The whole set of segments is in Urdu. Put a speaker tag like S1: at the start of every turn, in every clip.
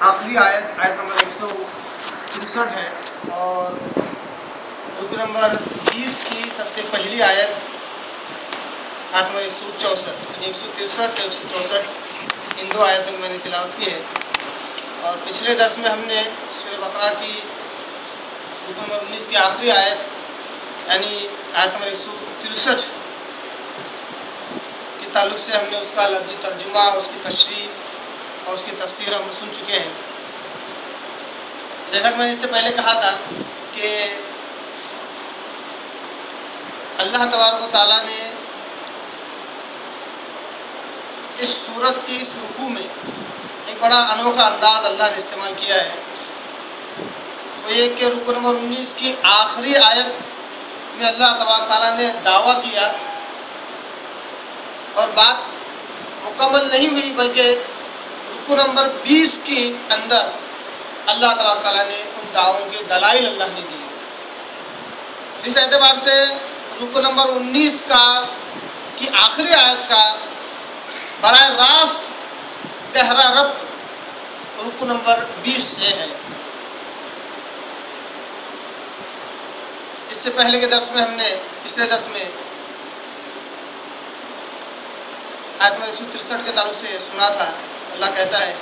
S1: آخری آیت نمبر 163 ہے، اور رکن نمبر 20 کی سب سے پہلی آیت نمبر 164، یعنی 163 اور 164 ان دو آیتوں میں نے تلاوت کی ہے۔ اور پچھلے درس میں ہم نے سورہ بقرہ کی رکن نمبر 19 کی آخری آیت یعنی آیت نمبر 163 کے تعلق سے ہم نے اس کا لفظی ترجمہ، اس کی تشریح اور اس کی تفسیر ہم سن چکے ہیں۔ جیسا کہ میں نے اس سے پہلے کہا تھا کہ اللہ تبارک و تعالیٰ نے اس سورت کی اس رکوع میں ایک بڑا انوکھا انداز اللہ نے استعمال کیا ہے، وہ یہ کہ رکن نمبر 19 کی آخری آیت میں اللہ تبارک تعالیٰ نے دعویٰ کیا اور بات مکمل نہیں ہوئی، بلکہ رکن نمبر 20 کے اندر اللہ تبارک تعالیٰ نے ان دعووں کے دلائل اللہ نے دیے۔ اس اعتبار سے رکن نمبر 19 کی آخری آیت کا براہ راست گہرا ربط رکن نمبر 20 سے ہے۔ اس سے پہلے کے درس میں ہم نے پچھلے درس میں آیت نمبر 163 کے تعلق سے سنا تھا، اللہ کہتا ہے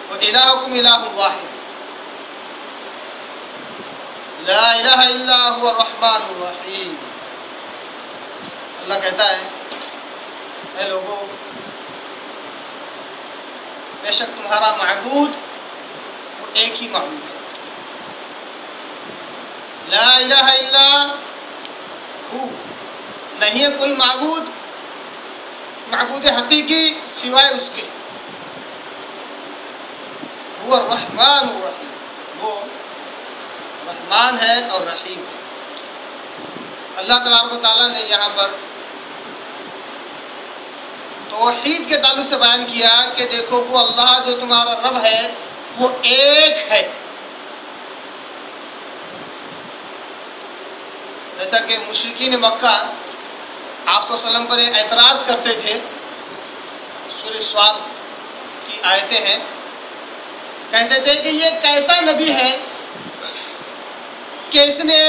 S1: وَإِلَٰهُكُمْ إِلَٰهٌ وَاحِدٌ لَا إِلَٰهَ إِلَّا هُوَ الرَّحْمَٰنُ الرَّحِيمُ۔ اللہ کہتا ہے اے لوگو، بے شک تمہارا معبود وہ ایک ہی معبود ہے، لا الہ الا ہو، نہیں ہے کوئی معبود حقیقی سوائے اس کے، وہ الرحمن الرحیم، وہ رحمان ہے اور رحیم ہے۔ اللہ تبارک و تعالیٰ نے یہاں پر توحید کے تعلق سے بیان کیا کہ دیکھو وہ اللہ جو تمہارا رب ہے وہ ایک ہے، جیسا کہ مشرکین مکہ آپ صلی اللہ علیہ وسلم پر اعتراض کرتے تھے۔ سورہ سواد کی آیتیں ہیں، کہتے تھے کہ یہ کیسا نبی ہے کہ اس نے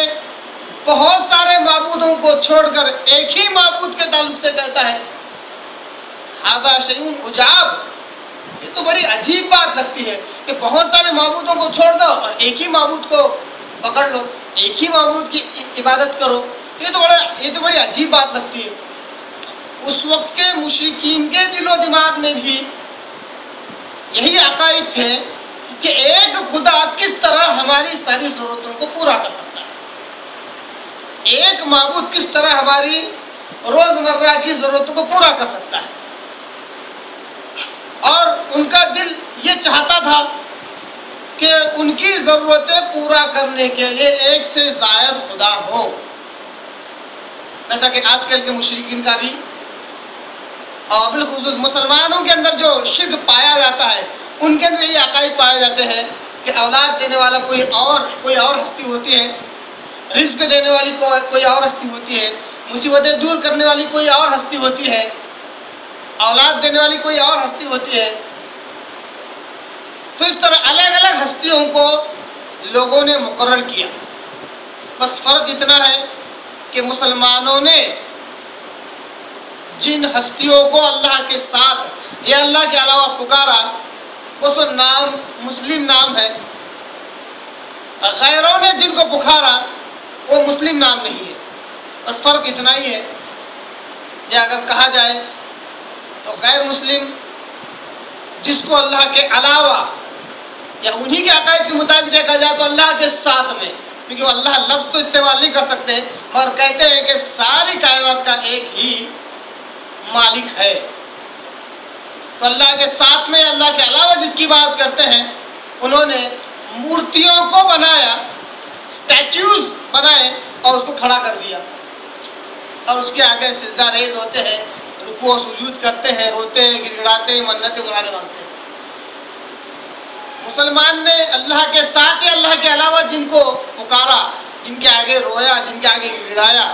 S1: بہت سارے معبودوں کو چھوڑ کر ایک ہی معبود کے تعلق سے کہتا ہے، ھذا شیء عجاب، یہ تو بڑی عجیب بات لگتی ہے کہ بہت سارے معبودوں کو چھوڑ دو اور ایک ہی معبود کو پکڑ لو، ایک ہی معبود کی عبادت کرو، یہ تو بڑی عجیب بات لگتی ہے۔ اس وقت کے مشرکین کے دل و دماغ میں بھی یہی عقائد تھے کہ ایک خدا کس طرح ہماری ساری ضرورتوں کو پورا کر سکتا ہے، ایک معبود کس طرح ہماری روزمرہ کی ضرورتوں کو پورا کر سکتا ہے، اور ان کا دل یہ چاہتا تھا کہ ان کی ضرورتیں پورا کرنے کے لیے ایک سے زائد خدا ہو، جیسا کہ آج کل کے مشرکین کا بھی، اور بالخصوص مسلمانوں کے اندر جو شرک پایا جاتا ہے ان کے اندر یہ عقائد پائے جاتے ہیں کہ اولاد دینے والا کوئی اور ہستی ہوتی ہے، رزق دینے والی کوئی اور ہستی ہوتی ہے، مصیبتیں دور کرنے والی کوئی اور ہستی ہوتی ہے، اولاد دینے والی کوئی اور ہستی ہوتی ہے۔ تو اس طرح الگ الگ ہستیوں کو لوگوں نے مقرر کیا، بس فرق اتنا ہے کہ مسلمانوں نے جن ہستیوں کو اللہ کے ساتھ یا اللہ کے علاوہ پکارا وہ تو نام مسلم نام ہے، غیروں نے جن کو پکارا وہ مسلم نام نہیں ہے، بس فرق اتنا ہی ہے۔ یا اگر کہا جائے تو غیر مسلم جس کو اللہ کے علاوہ یا انہی کے عقائد کے مطابق دیکھا جائے تو اللہ کے ساتھ میں، کیونکہ وہ اللہ لفظ تو استعمال نہیں کر سکتے اور کہتے ہیں کہ ساری کائنات کا ایک ہی مالک ہے، تو اللہ کے ساتھ میں اللہ کے علاوہ جس کی بات کرتے ہیں انہوں نے مورتیوں کو بنایا، اسٹیچوز بنائے اور اس کو کھڑا کر دیا اور اس کے آگے سجدہ ریز ہوتے ہیں، رکوع و سجود کرتے ہیں، روتے ہیں، گڑگڑاتے ہیں، منتیں منانے مانگتے ہیں۔ مسلمان نے اللہ کے ساتھ یا اللہ کے علاوہ جن کو پکارا، جن کے آگے رویا، جن کے آگے گڑگڑایا،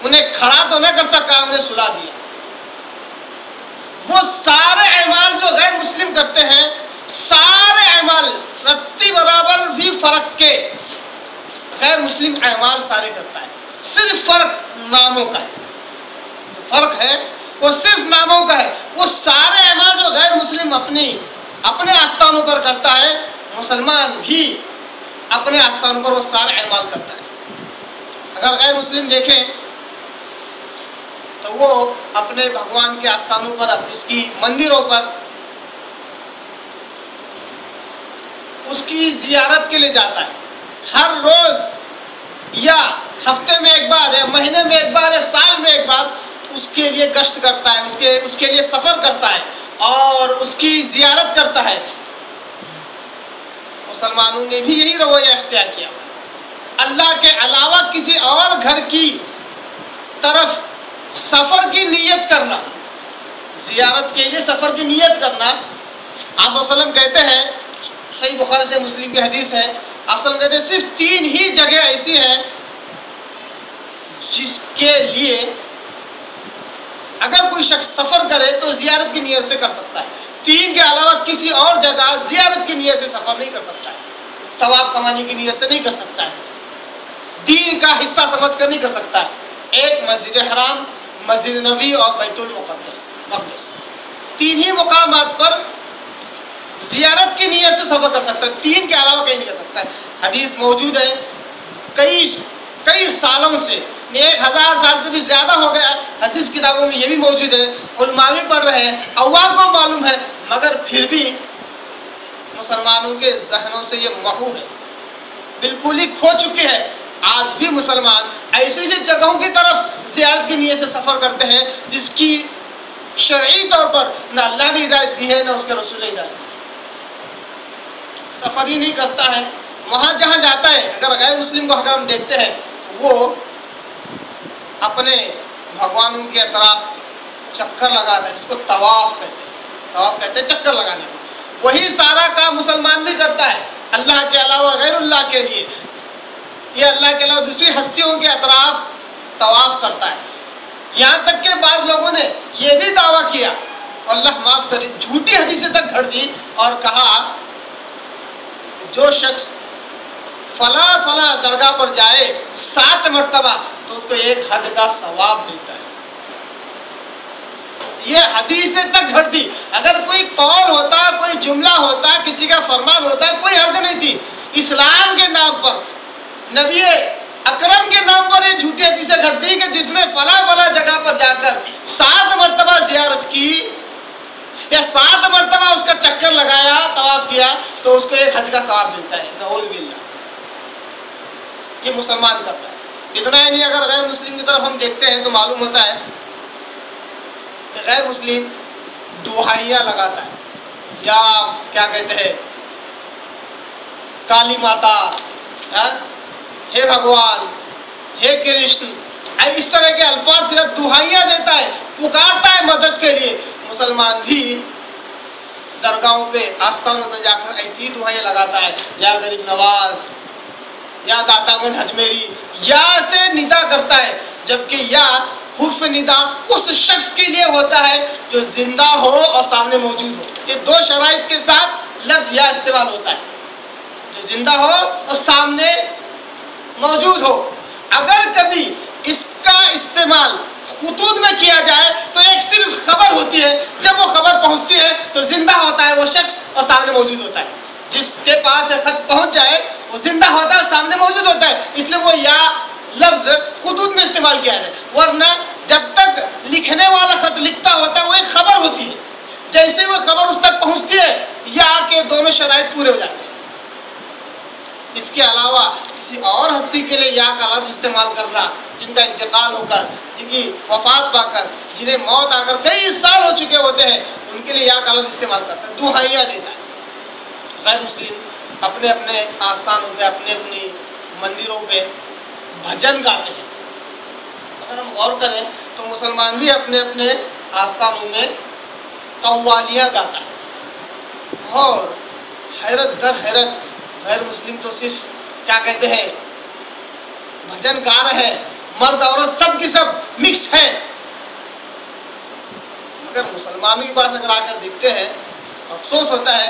S1: انہیں کھڑا تو نہ کر سکا، انہیں سلا دیا۔ وہ سارے اعمال جو غیر مسلم کرتے ہیں اعمال سارے کرتا ہے، صرف فرق ناموں کا ہے، فرق ہے وہ صرف ناموں کا ہے۔ وہ سارے اعمال جو غیر مسلم اپنے آستانوں پر کرتا ہے، مسلمان بھی اپنے آستانوں پر وہ سارے اعمال کرتا ہے۔ اگر غیر مسلم دیکھیں تو وہ اپنے بھگوان کے آستانوں پر، اس کی مندروں پر اس کی زیارت کے لیے جاتا ہے، ہر روز یا ہفتے میں ایک بار یا مہینے میں ایک بار یا سال میں ایک بار اس کے لیے گشت کرتا ہے، اس کے لیے سفر کرتا ہے اور اس کی زیارت کرتا ہے۔ مسلمانوں نے بھی یہی رویہ اختیار کیا، اللہ کے علاوہ کسی اور گھر کی طرف سفر کی نیت کرنا، زیارت کے لیے سفر کی نیت کرنا۔ آپ صلی اللہ علیہ وسلم کہتے ہیں، صحیح بخاری سے مسلم کی حدیث ہے، آپ صلی اللہ علیہ وسلم کہتے ہیں صرف 3 ہی جگہ ایسی ہیں جس کے لیے اگر کوئی شخص سفر کرے تو زیارت کی نیت سے کر سکتا ہے۔ 3 کے علاوہ کسی اور جگہ زیارت کی نیت سے سفر نہیں کر سکتا ہے، ثواب کمانے کی نیت سے نہیں کر سکتا ہے، دین کا حصہ سمجھ کر نہیں کر سکتا ہے۔ ایک مسجد حرام، مسجد نبی اور بیت المقدس، 3 ہی مقامات پر زیارت کی نیت سے سفر کر سکتا ہے، 3 کے علاوہ کہیں نہیں کر سکتا ہے۔ حدیث موجود ہے، کئی سالوں سے 1000 سال سے بھی زیادہ ہو گیا، حدیث کتابوں میں یہ بھی موجود ہے، علماء بھی پڑھ رہے ہیں، عوام کو معلوم ہے، مگر پھر بھی مسلمانوں کے ذہنوں سے یہ محو ہے، بالکل ہی کھو چکے ہیں۔ آج بھی مسلمان ایسی جگہوں کی طرف زیارت کی نیت سے سفر کرتے ہیں جس کی شرعی طور پر نہ اللہ نے ہدایت دی ہے نہ اس کے رسول نے ہدایت دی، سفر ہی نہیں کرتا ہے۔ وہاں جہاں جاتا ہے، اگر غیر مسلم کو اگر ہم دیکھتے ہیں، وہ اپنے بھگوانوں کے اطراف چکر لگاتا ہے، جس کو طواف کہتے ہیں چکر لگانے کو۔ وہی سارا کام مسلمان بھی کرتا ہے، اللہ کے علاوہ غیر اللہ کے لیے یا اللہ کے علاوہ دوسری ہستیوں کے اطراف طواف کرتا ہے۔ یہاں تک کہ بعض لوگوں نے یہ بھی دعویٰ کیا، اللہ معاف کرے، جھوٹی حدیثیں تک گھڑ دی اور کہا جو شخص فلاں درگاہ پر جائے 7 مرتبہ تو اس کو 1 حج کا ثواب ملتا ہے۔ یہ حدیثیں تک گھڑ دی۔ اگر کوئی قول ہوتا، کوئی جملہ ہوتا، کسی کا فرمان ہوتا، کوئی حرج نہیں تھی۔ اسلام کے نام پر، نبی اکرم کے نام پر یہ جھوٹی حدیثیں گھڑ دی کہ جس نے فلاں جگہ پر جا کر 7 مرتبہ زیارت کی یا 7 مرتبہ اس کا چکر لگایا، طواف کیا، تو اس کو 1 حج کا ثواب ملتا ہے۔ نعوذ باللہ، یہ مسلمان کرتا ہے۔ اتنا ہی نہیں، اگر غیر مسلم کی طرف ہم دیکھتے ہیں تو معلوم ہوتا ہے کہ غیر مسلم دعائیاں لگاتا ہے، یا کیا کہتے ہیں، کالی ماتا، ہے بھگوان، ہے کرشن، اس طرح کے الفاظ صرف دعائیاں دیتا ہے، پکارتا ہے مدد کے لیے۔ مسلمان بھی درگاہوں پہ، آستانوں پہ جا کر ایسی دعائیں لگاتا ہے، یا غریب نواز، یا داتا گنج اجمیری، یا سے ندا کرتا ہے، جبکہ یا حرف ندا اس شخص کے لیے ہوتا ہے جو زندہ ہو اور سامنے موجود ہو۔ یہ 2 شرائط کے ساتھ لفظ یا استعمال ہوتا ہے، جو زندہ ہو اور سامنے موجود ہو۔ اگر کبھی اس کا استعمال خطوط میں کیا جائے تو ایک صرف خبر ہوتی ہے، جب وہ خبر پہنچتی ہے تو زندہ ہوتا ہے وہ شخص اور سامنے موجود ہوتا ہے۔ جس کے پاس یہ خط پہنچ جائے وہ زندہ ہوتا ہے، سامنے موجود ہوتا ہے، اس لیے وہ یا لفظ خطوط میں استعمال کیا جائے، ورنہ جب تک لکھنے والا خط لکھتا ہوتا ہے وہ ایک خبر ہوتی ہے، جیسے وہ خبر اس تک پہنچتی ہے یا کے دونوں شرائط پورے ہو جاتے ہیں۔ اس کے علاوہ کسی اور ہستی کے لیے یا کا لفظ استعمال کرنا، جن کا انتقال ہو کر، جن کی وفات پا کر، جنہیں موت آ کر کئی سال ہو چکے ہوتے ہیں، ان کے لیے یا کا لفظ استعمال کرتا ہے، دعائیاں دیتا ہے۔ غیر مسلم اپنے اپنے آستانوں پہ، اپنی مندروں پہ بھجن گاتے ہیں۔ اگر ہم غور کریں تو مسلمان بھی اپنے اپنے آستانوں میں قوالیاں گاتا ہے، اور حیرت در حیرت غیر مسلم تو صرف کیا کہتے ہیں بھجن گا رہے ہیں، مرد عورت سب کی سب مکس ہے، مگر مسلمانوں کے پاس اگر آ کر دیکھتے ہیں افسوس ہوتا ہے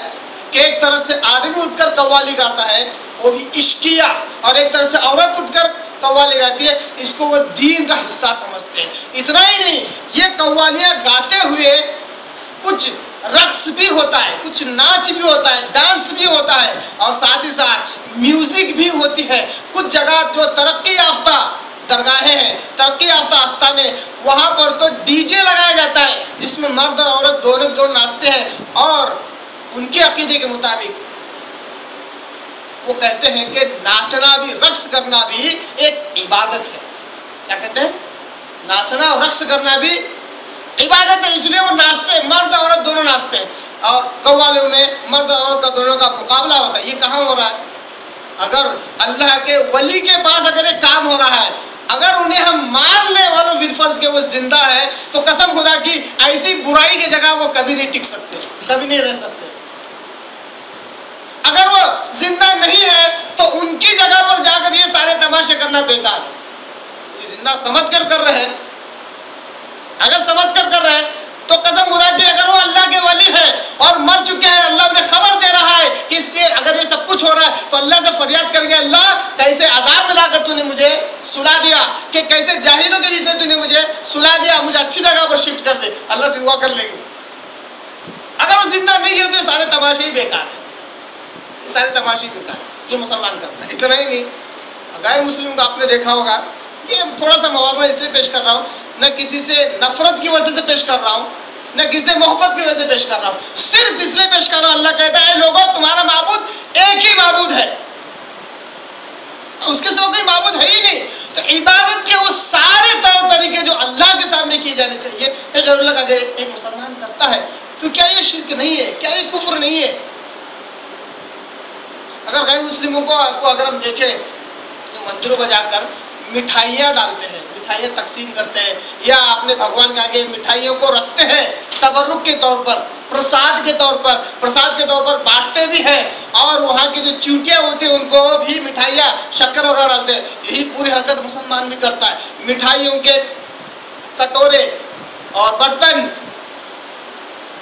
S1: کہ ایک طرف سے آدمی اٹھ کر قوالی گاتا ہے وہ بھی عشقیہ، اور ایک طرف سے عورت اٹھ کر قوالی گاتی ہے، اس کو وہ دین کا حصہ سمجھتے ہیں۔ اتنا ہی نہیں، یہ قوالیاں گاتے ہوئے کچھ رقص بھی ہوتا ہے، کچھ ناچ بھی ہوتا ہے، ڈانس بھی ہوتا ہے، اور ساتھ ہی ساتھ میوزک بھی ہوتی ہے۔ کچھ جگہ جو ترقی یافتہ درگاہیں ہیں، ترقی یافتہ آستانے، وہاں پر تو ڈی جے لگایا جاتا ہے جس میں مرد اور عورت دونوں ناچتے ہیں، اور ان کے عقیدے کے مطابق وہ کہتے ہیں کہ ناچنا بھی، رقص کرنا بھی ایک عبادت ہے۔ کیا کہتے ہیں؟ ناچنا اور رقص کرنا بھی عبادت ہے، اس لیے وہ ناچتے ہیں، مرد اور عورت دونوں ناچتے ہیں، اور قوالیوں میں مرد اور عورت کا دونوں کا مقابلہ ہوتا ہے۔ یہ کہاں ہو رہا ہے؟ اگر اللہ کے ولی کے پاس اگر ایک کام ہو رہا ہے، اگر انہیں ہم ماننے والوں بالفرض کے وہ زندہ ہے، تو قسم خدا کی ایسی برائی کی جگہ وہ کبھی نہیں ٹک سکتے، کبھی نہیں رہ سکتے۔ اگر وہ زندہ نہیں ہے تو ان کی جگہ پر جا کر یہ سارے تماشے کرنا بیکار ہے۔ یہ زندہ سمجھ کر کر رہے ہیں، اگر سمجھ کر کر رہے ہیں تو قسم خدا کی اگر وہ اللہ کے ولی ہے اور مر چکے ہیں، اللہ انہیں خبر دے رہا ہے کہ اس سے اگر یہ سب کچھ ہو رہا ہے تو اللہ سے فریاد کر کے اللہ کیسے عذاب میں لا کر تو نے مجھے سلا دیا، کہ کیسے جاہلوں کے بیچ میں تو نے مجھے سلا دیا، مجھے اچھی جگہ پر شفٹ کر دے، اللہ سے دعا کر لیں گے۔ اگر وہ زندہ نہیں ہے تو یہ سارے تماشے ہی بیکار ہیں، یہ سارے تماشے بیکار ہیں۔ یہ مسلمان کرتا ہے۔ اتنا ہی نہیں، غیر مسلم کو آپ نے دیکھا ہوگا، یہ تھوڑا سا موازنہ اس لیے پیش کر رہا ہوں، نہ کسی سے نفرت کی وجہ سے پیش کر رہا ہوں، نہ کسی سے محبت کی وجہ سے پیش کر رہا ہوں، صرف اس لیے پیش کر رہا ہوں۔ اللہ کہتا ہے لوگوں تمہارا معبود ایک ہی معبود ہے، اس کے سوا کوئی معبود ہے ہی نہیں، تو عبادت کے وہ سارے طور طریقے جو اللہ کے سامنے کیے جانے چاہیے، غیر اللہ کا اگر ایک مسلمان کرتا ہے تو کیا یہ شرک نہیں ہے؟ کیا یہ کفر نہیں ہے؟ اگر غیر مسلموں کو اگر ہم دیکھیں تو مندروں میں جا کر مٹھائیاں ڈالتے ہیں، مٹھائیاں تقسیم کرتے ہیں، یا اپنے بھگوان کے آگے مٹھائیوں کو رکھتے ہیں تبرک کے طور پر، پرساد کے طور پر بانٹتے بھی ہیں، اور وہاں کی جو چونٹیاں ہوتی ہیں ان کو بھی مٹھائیاں شکر وغیرہ ڈالتے ہیں۔ یہی پوری حرکت مسلمان بھی کرتا ہے، مٹھائیوں کے کٹورے اور برتن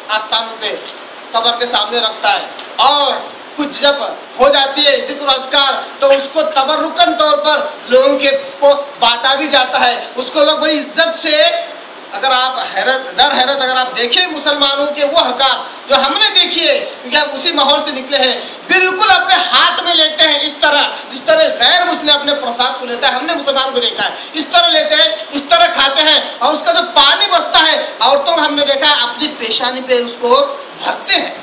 S1: آستانوں پہ قبر کے سامنے رکھتا ہے، اور کچھ جب ہو جاتی ہے ذکر و اذکار تو اس کو تبرکن طور پر لوگوں کے کو بانٹا بھی جاتا ہے، اس کو لوگ بڑی عزت سے، اگر آپ حیرت اگر آپ دیکھیں مسلمانوں کے وہ حرکات جو ہم نے دیکھی ہے، کیونکہ ہم اسی ماحول سے نکلے ہیں، بالکل اپنے ہاتھ میں لیتے ہیں اس طرح جس طرح غیر مسلم اپنے پرساد کو لیتا ہے، ہم نے مسلمان کو دیکھا ہے اس طرح لیتے ہیں، اس طرح کھاتے ہیں، اور اس کا جو پانی بچتا ہے عورتوں کو ہم نے دیکھا ہے اپنی پیشانی پہ اس کو بھرتے ہیں۔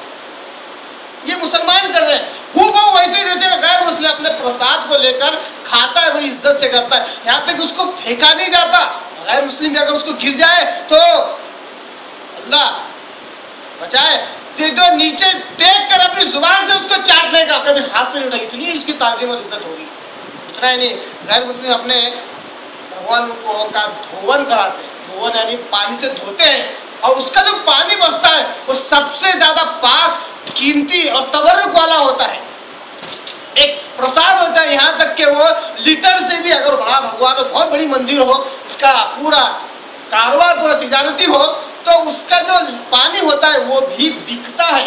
S1: یہ مسلمان کر رہے ہیں، وہ ویسے ہی دیتے ہیں، غیر مسلم اپنے پرساد کو لے کر کھاتا ہے، بڑی عزت سے کرتا ہے، یہاں تک اس کو پھینکا نہیں جاتا۔ غیر مسلم بھی اگر اس کو گر جائے تو اللہ بچائے، جو نیچے دیکھ کر اپنی زبان سے اس کو چاٹ لے گا، کبھی ہاتھ سے نہیں، اتنی اس کی تعظیم اور عزت ہوگی۔ اتنا ہی نہیں، غیر مسلم اپنے بھگوان کا دھون کراتے ہیں، دھون یعنی پانی سے دھوتے ہیں، اور اس کا جو پانی بچتا ہے وہ سب سے زیادہ پاک، قیمتی اور تبرک والا ہوتا ہے، ایک پرساد ہوتا ہے، یہاں تک کہ وہ لیٹر سے بھی، اگر بڑا بھگوان ہو، بہت بڑی مندر ہو، اس کا پورا کاروبار پورا تجارتی ہو، تو اس کا جو پانی ہوتا ہے وہ بھی بکتا ہے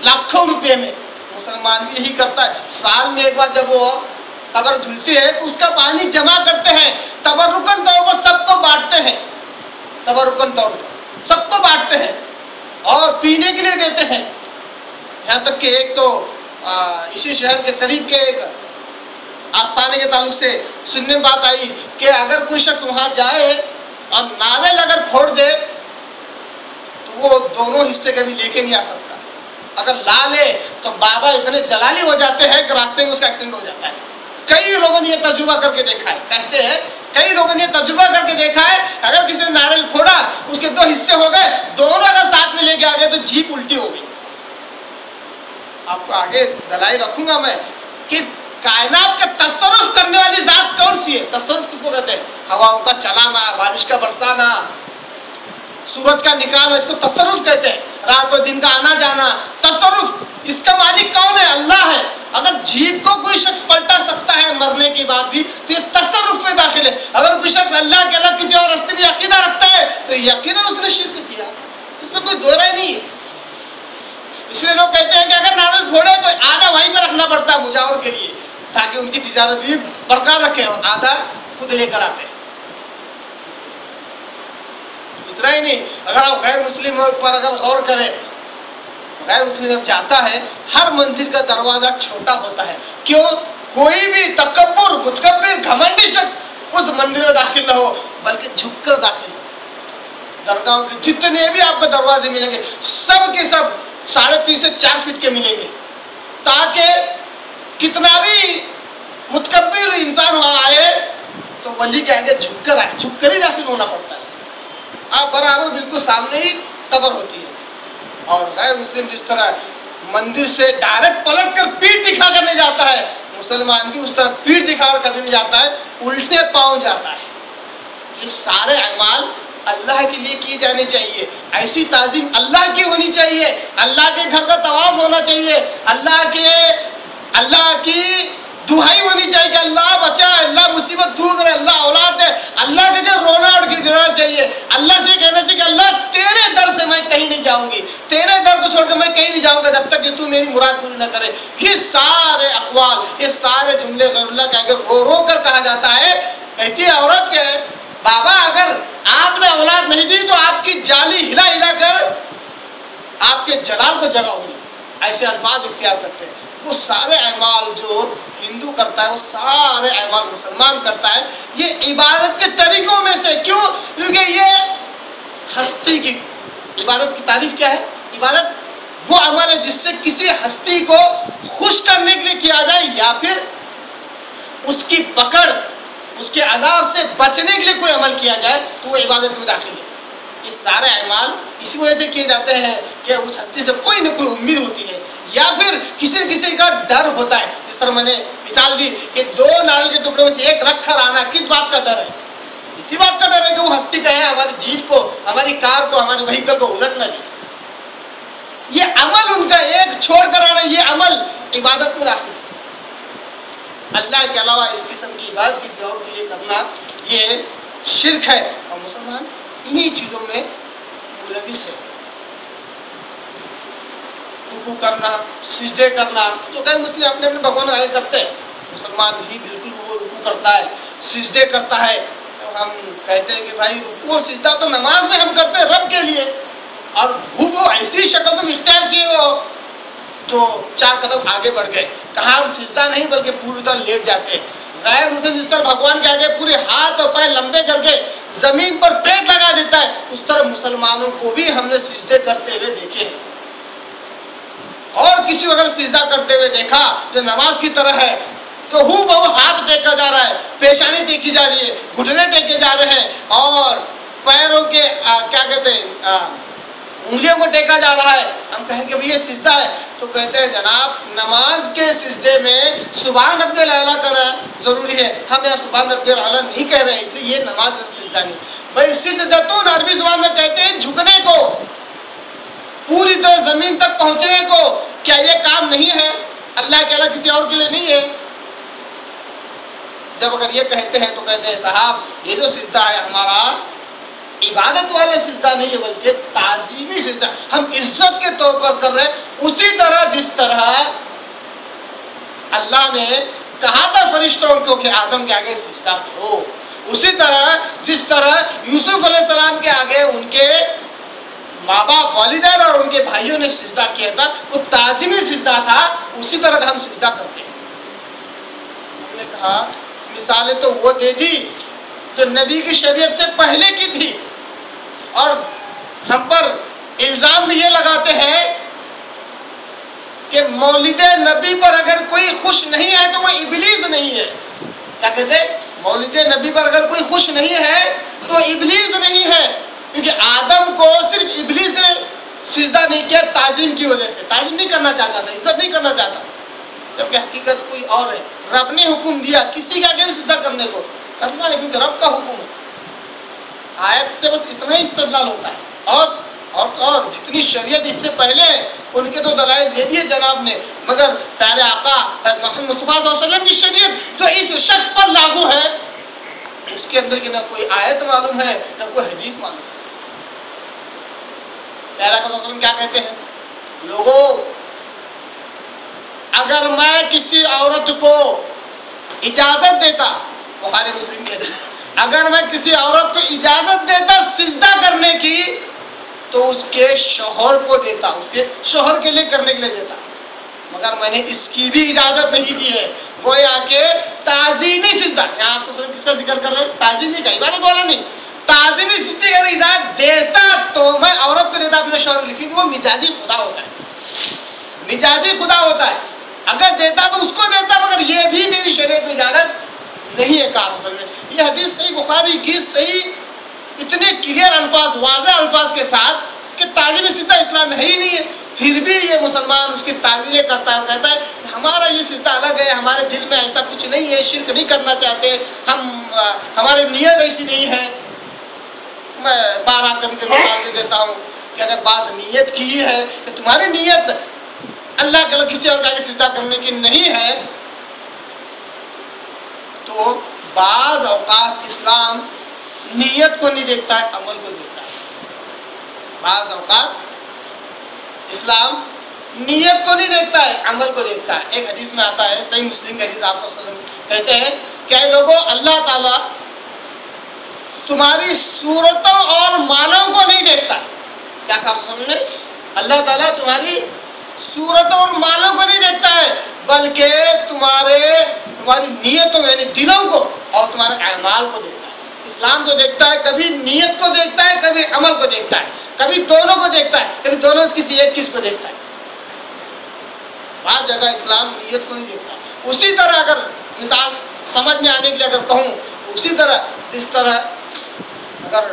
S1: لاکھوں روپے میں۔ مسلمان بھی یہی کرتا ہے، سال میں ایک بار جب وہ قبر دھلتی ہے تو اس کا پانی جمع کرتے ہیں، تبرکن طور پر سب کو بانٹتے ہیں، تبرکن طور پر سب کو بانٹتے ہیں اور پینے کے لیے دیتے ہیں۔ یہاں تک کہ ایک تو اسی شہر کے قریب کے ایک آستانے کے تعلق سے سننے میں بات آئی کہ اگر کوئی شخص وہاں جائے اور ناول اگر پھوڑ دے تو وہ دونوں حصے کبھی لے کے نہیں آ سکتا، اگر لا لے تو بابا اتنے جلالی ہو جاتے ہیں کہ راستے میں اس کا ایکسیڈنٹ ہو جاتا ہے۔ کئی لوگوں نے یہ تجربہ کر کے دیکھا ہے، کہتے ہیں کئی لوگوں نے یہ تجربہ کر کے دیکھا ہے، اگر کسی نے ناریل پھوڑا اس کے 2 حصے ہو گئے، دونوں اگر ساتھ میں لے کے آ گئے تو جیپ الٹی ہو گئی۔ آپ کو آگے دلائل رکھوں گا میں کہ کائنات کا تصرف کرنے والی ذات کون سی ہے؟ تصرف کس کو کہتے ہیں؟ ہواؤں کا چلانا، بارش کا برسانا، سورج کا نکالنا، اس کو تصرف کہتے ہیں، رات و دن کا آنا جانا، تصرف۔ اس کا مالک کون ہے؟ اللہ ہے۔ اگر جیپ کو کوئی شخص پلٹا سکتا ہے مرنے کے بعد بھی تو یہ تصرف میں داخل ہے۔ اگر کوئی شخص اللہ کے الگ کسی اور راستے میں عقیدہ رکھتا ہے تو یقیناً اس نے شرک کیا، اس میں کوئی دو رائے نہیں ہے۔ اس لیے لوگ کہتے ہیں کہ اگر ناول پھوڑے تو آدھا وہیں پہ رکھنا پڑتا ہے مجاور کے لیے، تاکہ ان کی تجارت بھی برقرار رکھیں اور آدھا خود لے کر آتے ہیں. اتنا ہی نہیں، اگر آپ غیر مسلم پر اگر غور کریں، غیر مسلم جب جاتا ہے ہر منزل کا دروازہ چھوٹا ہوتا ہے. کیوں؟ کوئی بھی تکبر، متکبر، گھمنڈی شخص اس مندر میں داخل نہ ہو، بلکہ جھک کر داخل ہو. درگاہوں کے جتنے بھی آپ کو دروازے ملیں گے سب کے سب 3.5 سے 4 فٹ کے ملیں گے، تاکہ کتنا بھی متکبر انسان وہاں آئے تو ولی کے آگے جھک کر آئے، جھک کر ہی داخل ہونا پڑتا ہے. آپ برابر بالکل سامنے ہی قبر ہوتی ہے. اور غیر مسلم جس طرح مندر سے ڈائریکٹ پلٹ کر پیٹھ دکھا کر نہیں جاتا ہے، مسلمان بھی اس طرح پیٹھ دکھا کر کبھی نہیں جاتا ہے، الٹے پاؤں جاتا ہے. یہ سارے اعمال اللہ کے لیے کیے جانے چاہیے. ایسی تعظیم اللہ کی ہونی چاہیے، اللہ کے گھر کا طواف ہونا چاہیے، اللہ کی دعائی ہونی چاہیے کہ اللہ بچا، اللہ مصیبت دور کرے، اللہ اولاد ہے، اللہ کے گھر رونا اور گڑگڑانا چاہیے. اللہ سے کہنا چاہیے کہ اللہ تیرے در سے میں کہیں نہیں جاؤں گی، تیرے در کو چھوڑ کر میں کہیں نہیں جاؤں گا جب تک کہ تو میری مراد پوری نہ کرے. یہ سارے اقوال، یہ سارے جملے غیر اللہ کے اگر رو رو کر کہا جاتا ہے. کہتی عورت کے بابا اگر آپ نے اولاد نہیں دی تو آپ کی جالی ہلا ہلا کر آپ کے جلال کو جگہ ہوئی، ایسے الفاظ اختیار کرتے ہیں. وہ سارے اعمال جو ہندو کرتا ہے وہ سارے اعمال مسلمان کرتا ہے. یہ عبادت کے طریقوں میں سے. کیوں؟ کیونکہ یہ ہستی کی عبادت کی تعریف کیا ہے؟ عبادت وہ عمل ہے جس سے کسی ہستی کو خوش کرنے کے لیے کیا جائے یا پھر اس کی پکڑ، اس کے عذاب سے بچنے کے لیے کوئی عمل کیا جائے تو وہ عبادت میں داخل ہے. یہ سارے اعمال اسی وجہ سے کیے جاتے ہیں کہ اس ہستی سے کوئی نہ کوئی امید ہوتی ہے یا پھر کسی نہ کسی کا ڈر ہوتا ہے. جس طرح میں نے مثال دی کہ 2 ناریل کے ٹکڑے میں سے ایک رکھ کر آنا، کس بات کا ڈر ہے؟ اسی بات کا ڈر ہے کہ وہ ہستی کا ہے ہماری جیپ کو، ہماری کار کو، ہمارے وہیکل کو الٹ نہ دے. یہ عمل ان کا ایک چھوڑ کر آنا، یہ عمل عبادت میں داخل ہے. اللہ کے علاوہ اس قسم کی عبادت کسی اور کے لیے کرنا یہ شرک ہے. اور مسلمان انہی چیزوں میں ملوث ہے. رکوع کرنا، سجدے کرنا، تو غیر مسلم اپنے اپنے بھگوان آگے کرتے ہیں. مسلمان بھی بالکل وہ رکوع کرتا ہے، سجدے کرتا ہے. تو ہم کہتے ہیں کہ بھائی رکوع اور سجدہ تو نماز میں ہم کرتے ہیں رب کے لیے، اور وہ ایسی شکل تم اختیار کیے ہو تو 4 قدم آگے بڑھ گئے. کہاں ہم سجدہ نہیں بلکہ پوری طرح لیٹ جاتے ہیں. غیر مسلم جس طرح بھگوان کے آگے پورے ہاتھ اور پیر لمبے کر کے زمین پر پیٹ لگا دیتا ہے، اس طرح مسلمانوں کو بھی ہم نے سجدے کرتے ہوئے دیکھے ہیں. اور کسی اگر سجدہ کرتے ہوئے دیکھا جو نماز کی طرح ہے تو وہ ہاتھ ٹیکا جا رہا ہے، پیشانی ٹیکی جا رہی ہے، گھٹنے ٹیکے جا رہے ہیں اور پیروں کے کیا کہتے ہیں انگلیوں کو ٹیکا جا رہا ہے. ہم کہیں کہ یہ سجدہ ہے تو کہتے ہیں جناب نماز کے سجدے میں سبحان ربی الاعلیٰ کرنا ضروری ہے. ہم یہاں سبحان ربی الاعلیٰ نہیں کہہ رہے ہیں، اس لیے یہ نماز کا سجدہ نہیں. بھائی سجدتون عربی زبان میں کہتے ہیں جھکنے کو، پوری طرح زمین تک پہنچنے کو. کیا یہ کام نہیں ہے؟ اللہ کے علاوہ کسی اور کے لیے نہیں ہے. جب اگر یہ کہتے ہیں تو کہتے ہیں صاحب یہ جو سجدہ ہے ہمارا عبادت والا سجدہ نہیں ہے بلکہ تعظیمی سجدہ، ہم عزت کے طور پر کر رہے ہیں. اسی طرح جس طرح اللہ نے کہا تھا فرشتوں کو کہ آدم کے آگے سجدہ کرو، اسی طرح جس طرح یوسف علیہ السلام کے آگے ان کے ماں باپ، والدین اور ان کے بھائیوں نے سجدہ کیا تھا، وہ تعظیمی سجدہ تھا. اسی طرح ہم سجدہ کرتے ہیں. ہم نے کہا مثالیں تو وہ دے دی جو نبی کی شریعت سے پہلے کی تھی، اور ہم پر الزام بھی یہ لگاتے ہیں کہ مولد نبی پر اگر کوئی خوش نہیں ہے تو وہ ابلیس نہیں ہے. کیا کہتے ہیں؟ مولد نبی پر اگر کوئی خوش نہیں ہے تو ابلیس نہیں ہے، کیونکہ آدم کو صرف ابلیس نے سجدہ نہیں کیا تعظیم کی وجہ سے. تعظیم نہیں کرنا چاہتا تھا، عزت نہیں کرنا چاہتا، جبکہ حقیقت کوئی اور ہے. رب نے حکم دیا کسی کا آگے سجدہ کرنے کو کرنا ہے کیونکہ رب کا حکم ہے. آیت سے بس اتنا ہی استدلال ہوتا ہے. اور جتنی شریعت اس سے پہلے ان کے تو دلائل دے دیے جناب نے، مگر پیارے آقا محمد مصطفیٰ صلی اللہ علیہ وسلم کی شریعت جو اس شخص پر لاگو ہے اس کے اندر کی نہ کوئی آیت معلوم ہے نہ کوئی حدیث معلوم ہے. پیارے آقا صلی اللہ علیہ وسلم کیا کہتے ہیں؟ لوگوں اگر میں کسی عورت کو اجازت دیتا، بخاری مسلم کے اگر میں کسی عورت کو اجازت دیتا سجدہ کرنے کی تو اس کے شوہر کو دیتا، اس کے شوہر کے لیے کرنے کے لیے دیتا، مگر میں نے اس کی بھی اجازت نہیں دی ہے۔ گویا کہ تعظیمی سجدہ، یہاں تو کس کا ذکر کر رہے ہیں؟ تعظیمی کا، عبادت والا نہیں، تعظیمی سجدے کا اجازت دیتا تو میں عورت کو دیتا اپنے شوہر کو، لیکن وہ مزاجی خدا ہوتا ہے، مزاجی خدا ہوتا ہے، اگر دیتا تو اس کو دیتا، مگر یہ بھی میری شریعت میں اجازت نہیں ہے کہا رسول نے۔ یہ حدیث صحیح بخاری کی صحیح اتنے کلیئر الفاظ، واضح الفاظ کے ساتھ کہ تعظیم سجدہ اسلام میں ہے ہی نہیں ہے، پھر بھی یہ مسلمان اس کی تعویلیں کرتا ہے اور کہتا ہے کہ ہمارا یہ سجدہ الگ ہے، ہمارے دل میں ایسا کچھ نہیں ہے، شرک نہیں کرنا چاہتے ہم، ہماری نیت ایسی نہیں ہے۔ میں بارہ کبھی کبھی مثال دے دیتا ہوں کہ اگر بات نیت کی ہے کہ تمہاری نیت اللہ کے لیے کسی اور کا سجدہ کرنے کی نہیں ہے تو بعض اوقات اسلام نیت کو نہیں دیکھتا ہے، عمل کو دیکھتا ہے۔ بعض اوقات اسلام نیت کو نہیں دیکھتا ہے، عمل کو دیکھتا ہے۔ ایک حدیث میں آتا ہے، صحیح مسلم کے حدیث، آپ صلی اللہ علیہ وسلم کہتے ہیں کہ اے لوگوں، اللہ تعالیٰ تمہاری صورتوں اور مالوں کو نہیں دیکھتا۔ کیا کہا سمجھ میں؟ اللہ تعالیٰ تمہاری صورتوں اور مالوں کو نہیں دیکھتا ہے، بلکہ تمہاری نیتوں یعنی دلوں کو اور تمہارے اعمال کو دیکھتا ہے۔ اسلام کو دیکھتا ہے، کبھی نیت کو دیکھتا ہے، کبھی عمل کو دیکھتا ہے، کبھی دونوں کو دیکھتا ہے، کبھی دونوں کسی ایک چیز کو دیکھتا ہے۔ بعض جگہ اسلام نیت کو نہیں دیکھتا۔ اسی طرح اگر مثال سمجھ میں آنے کے لیے اگر کہوں، اسی طرح جس طرح اگر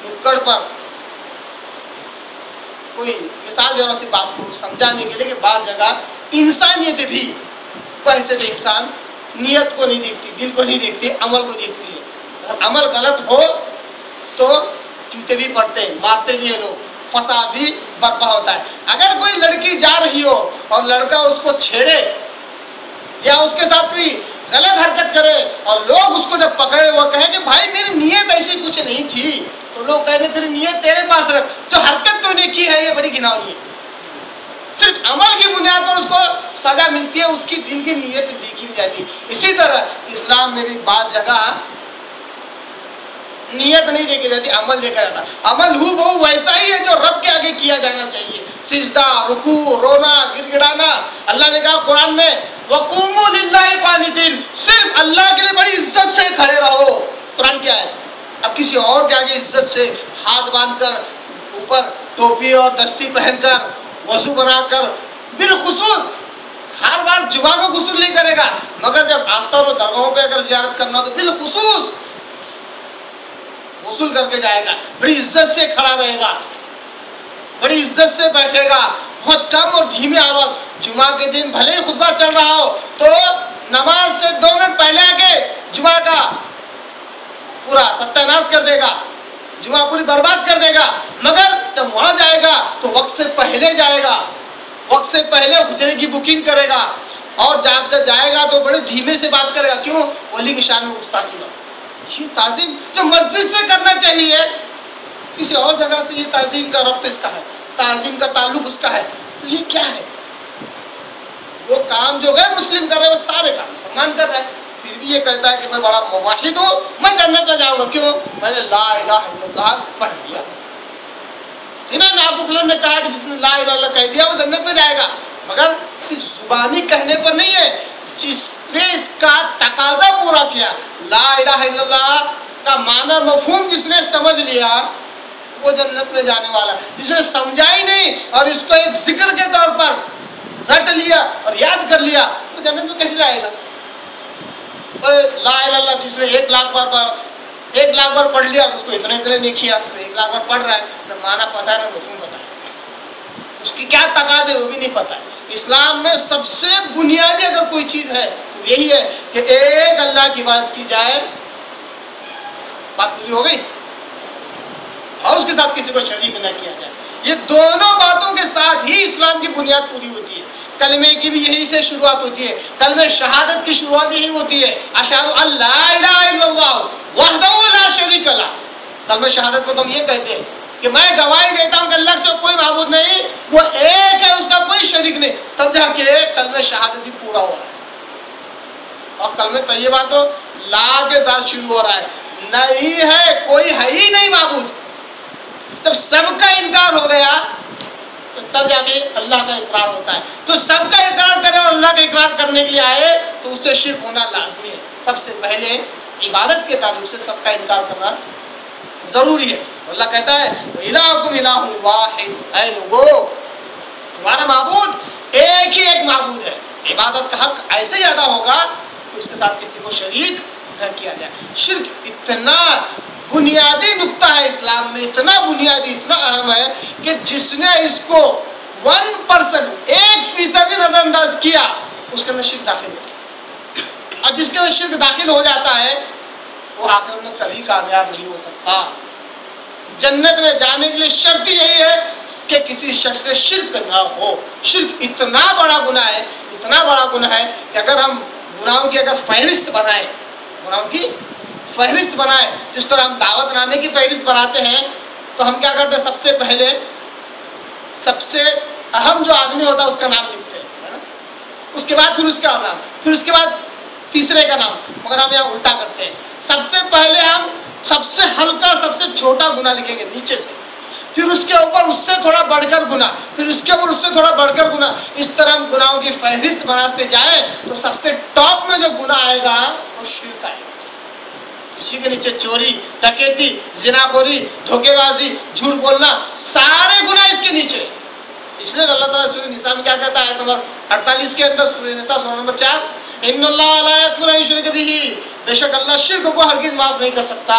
S1: نکڑ پر کوئی مثال دے رہا سی بات کو سمجھانے کے لیے کہ بعض جگہ انسانیت بھی بحیثیت انسان نیت کو نہیں دیکھتی، دل کو نہیں دیکھتی، عمل کو دیکھتی ہے۔ اگر عمل غلط ہو تو چوٹے بھی پڑتے ہیں، مارتے بھی ہیں لوگ، فساد بھی برپا ہوتا ہے۔ اگر کوئی لڑکی جا رہی ہو اور لڑکا اس کو چھیڑے یا اس کے ساتھ کوئی غلط حرکت کرے اور لوگ اس کو جب پکڑے وہ کہیں کہ بھائی میری نیت ایسی کچھ نہیں تھی، تو لوگ کہتے تیری نیت تیرے پاس رکھ، جو حرکت تو نے کی ہے یہ بڑی گناہی ہے۔ صرف عمل کی بنیاد پر اس کو سزا ملتی ہے، اس کی دل کی نیت دیکھی نہیں جاتی۔ اسی طرح اسلام میں بھی بعض جگہ نیت نہیں دیکھی جاتی، عمل دیکھا جاتا۔ عمل وہ ویسا ہی ہے جو رب کے آگے کیا جانا چاہیے، سجدہ، رکوع، رونا، گر گڑانا۔ اللہ نے کہا قرآن میں وَقُومُوا لِلَّهِ قَانِتِينَ، صرف اللہ کے لیے بڑی عزت سے کھڑے رہو۔ قرآن کیا ہے؟ اب کسی اور کے آگے عزت سے ہاتھ باندھ کر، اوپر ٹوپی اور دستی پہن کر، وضو بنا کر، بالخصوص ہر بار جمعہ کو غسل نہیں کرے گا، مگر جب آستان و درگاہوں پہ اگر زیارت کرنا ہو تو بالخصوص غسل کر کے جائے گا، بڑی عزت سے کھڑا رہے گا، بڑی عزت سے بیٹھے گا، بہت کم اور دھیمی آواز۔ جمعہ کے دن بھلے ہی خطبہ چل رہا ہو تو نماز سے 2 منٹ پہلے آ کے جمعہ کا پورا ستیہ ناش کر دے گا، جمعہ پوری برباد کر دے گا، مگر جب وہاں جائے گا تو وقت سے پہلے جائے گا، وقت سے پہلے حجرے کی بکنگ کرے گا، اور جب جائے گا تو بڑے دھیمے سے بات کرے گا۔ کیوں؟ ولی کی شان میں گستاخی نہ ہو۔ یہ تعظیم جو مسجد سے کرنا چاہیے، کسی اور جگہ سے یہ تعظیم کا ربط اس کا ہے، تعظیم کا تعلق اس کا ہے، تو یہ کیا ہے؟ وہ کام جو غیر مسلم کر رہے ہیں وہ سارے کام مسلمان کر رہے ہیں، پھر بھی یہ کہتا ہے کہ میں بڑا موحد ہوں، میں جنت میں جاؤں گا۔ کیوں؟ میں نے لا الہ الا اللہ پڑھ لیا۔ انہوں نے آپ کو نے کہا کہ جس نے لا الہ الا اللہ کہہ دیا وہ جنت میں جائے گا، مگر صرف زبانی کہنے پر نہیں ہے، جس نے اس کا تقاضا پورا کیا، لا الہ الا اللہ کا معنی مفہوم جس نے سمجھ لیا وہ جنت میں جانے والا، جس نے سمجھا ہی نہیں اور اس کو ایک ذکر کے طور پر رٹ لیا اور یاد کر لیا تو جنت میں کیسے جائے گا؟ لا الہ الا اللہ جس نے 1,00,000 بار پڑھ لیا اس کو اتنے نہیں کیا، 1,00,000 بار پڑھ رہا ہے، نہ معنی پتا ہے نہ مفہوم پتا ہے، اس کی کیا تقاضے وہ بھی نہیں پتا ہے۔ اسلام میں سب سے بنیادی اگر کوئی چیز ہے تو یہی ہے کہ ایک اللہ کی بات کی جائے، بات پوری ہو گئی، اور اس کے ساتھ کسی کو شریک نہ کیا جائے۔ یہ دونوں باتوں کے ساتھ ہی اسلام کی بنیاد پوری ہوتی ہے۔ کلمے کی بھی یہی سے شروعات ہوتی ہے، کلمہ شہادت کی شروعات یہی ہوتی ہے، اشہد ان لا الہ الا اللہ وحدہ لا شریک لہ۔ کلمہ شہادت کو تو ہم یہ کہتے ہیں کہ میں گواہی دیتا ہوں کہ اللہ سے کوئی معبود نہیں، وہ ایک ہے، اس کا کوئی شریک نہیں، تب جا کے کلمہ شہادت بھی پورا ہوا ہے۔ اور کلمہ طیبہ تو لا کے ساتھ شروع ہو رہا ہے، نہیں ہے، کوئی ہے ہی نہیں معبود. جب سب کا انکار ہو گیا تو تب جا کے اللہ کا اقرار ہوتا ہے. تو سب کا اقرار کرے اور اللہ کا اقرار کرنے کے لیے آئے تو اس سے شرک ہونا لازمی ہے. سب سے پہلے عبادت کے تعلق سے سب کا انکار کرنا ضروری ہے. اللہ کہتا ہے الہکم الہ واحد، اے لوگو تمہارا معبود ایک ہی ایک معبود ہے. عبادت کا حق ایسے ہی ادا ہوگا کہ اس کے ساتھ کسی کو شریک نہ کیا جائے. شرک اتنا بنیادی نقطہ ہے اسلام میں، اتنا بنیادی، اتنا اہم ہے کہ جس نے اس کو 1% 1% نظر انداز کیا اس کے اندر شرک داخل ہوتا ہے. اور جس کے اندر شرک داخل ہو جاتا ہے وہ آخرت میں کبھی کامیاب نہیں ہو سکتا. جنت میں جانے کے لیے شرط یہی ہے کہ کسی شخص سے شرک نہ ہو. شرک اتنا بڑا گناہ ہے، اتنا بڑا گناہ ہے کہ اگر ہم گناہوں کی اگر فہرست بنائیں، گناہوں کی فہرست بنائیں، جس طرح ہم دعوت نامے کی فہرست بناتے ہیں تو ہم کیا کرتے ہیں؟ سب سے پہلے سب سے اہم جو آدمی ہوتا ہے اس کا نام لکھتے ہیں، اس کے بعد پھر اس کا نام، پھر اس کے بعد تیسرے کا نام. مگر ہم یہاں الٹا کرتے ہیں، سب سے پہلے ہم سب سے ہلکا سب سے چھوٹا گناہ لکھیں گے نیچے سے، پھر اس کے اوپر اس سے تھوڑا بڑھ کر گناہ، پھر اس کے اوپر اس سے تھوڑا بڑھ کر گناہ. اس طرح ہم گناہوں کی فہرست بناتے جائیں تو سب سے ٹاپ میں جو گناہ آئے گا وہ شرک آئے گا. اسی کے نیچے چوری، ڈکیتی، زناخوری، دھوکے بازی، جھوٹ بولنا، سارے گناہ اس کے نیچے. اس لیے اللہ تعالیٰ سورہ نساء میں کیا کہتا ہے؟ نمبر 48 کے اندر، سورہ نساء سورہ نمبر 4، ان اللہ لا یغفر ان یشرک بہ، بے شک اللہ شرک کو ہرگز معاف نہیں کر سکتا.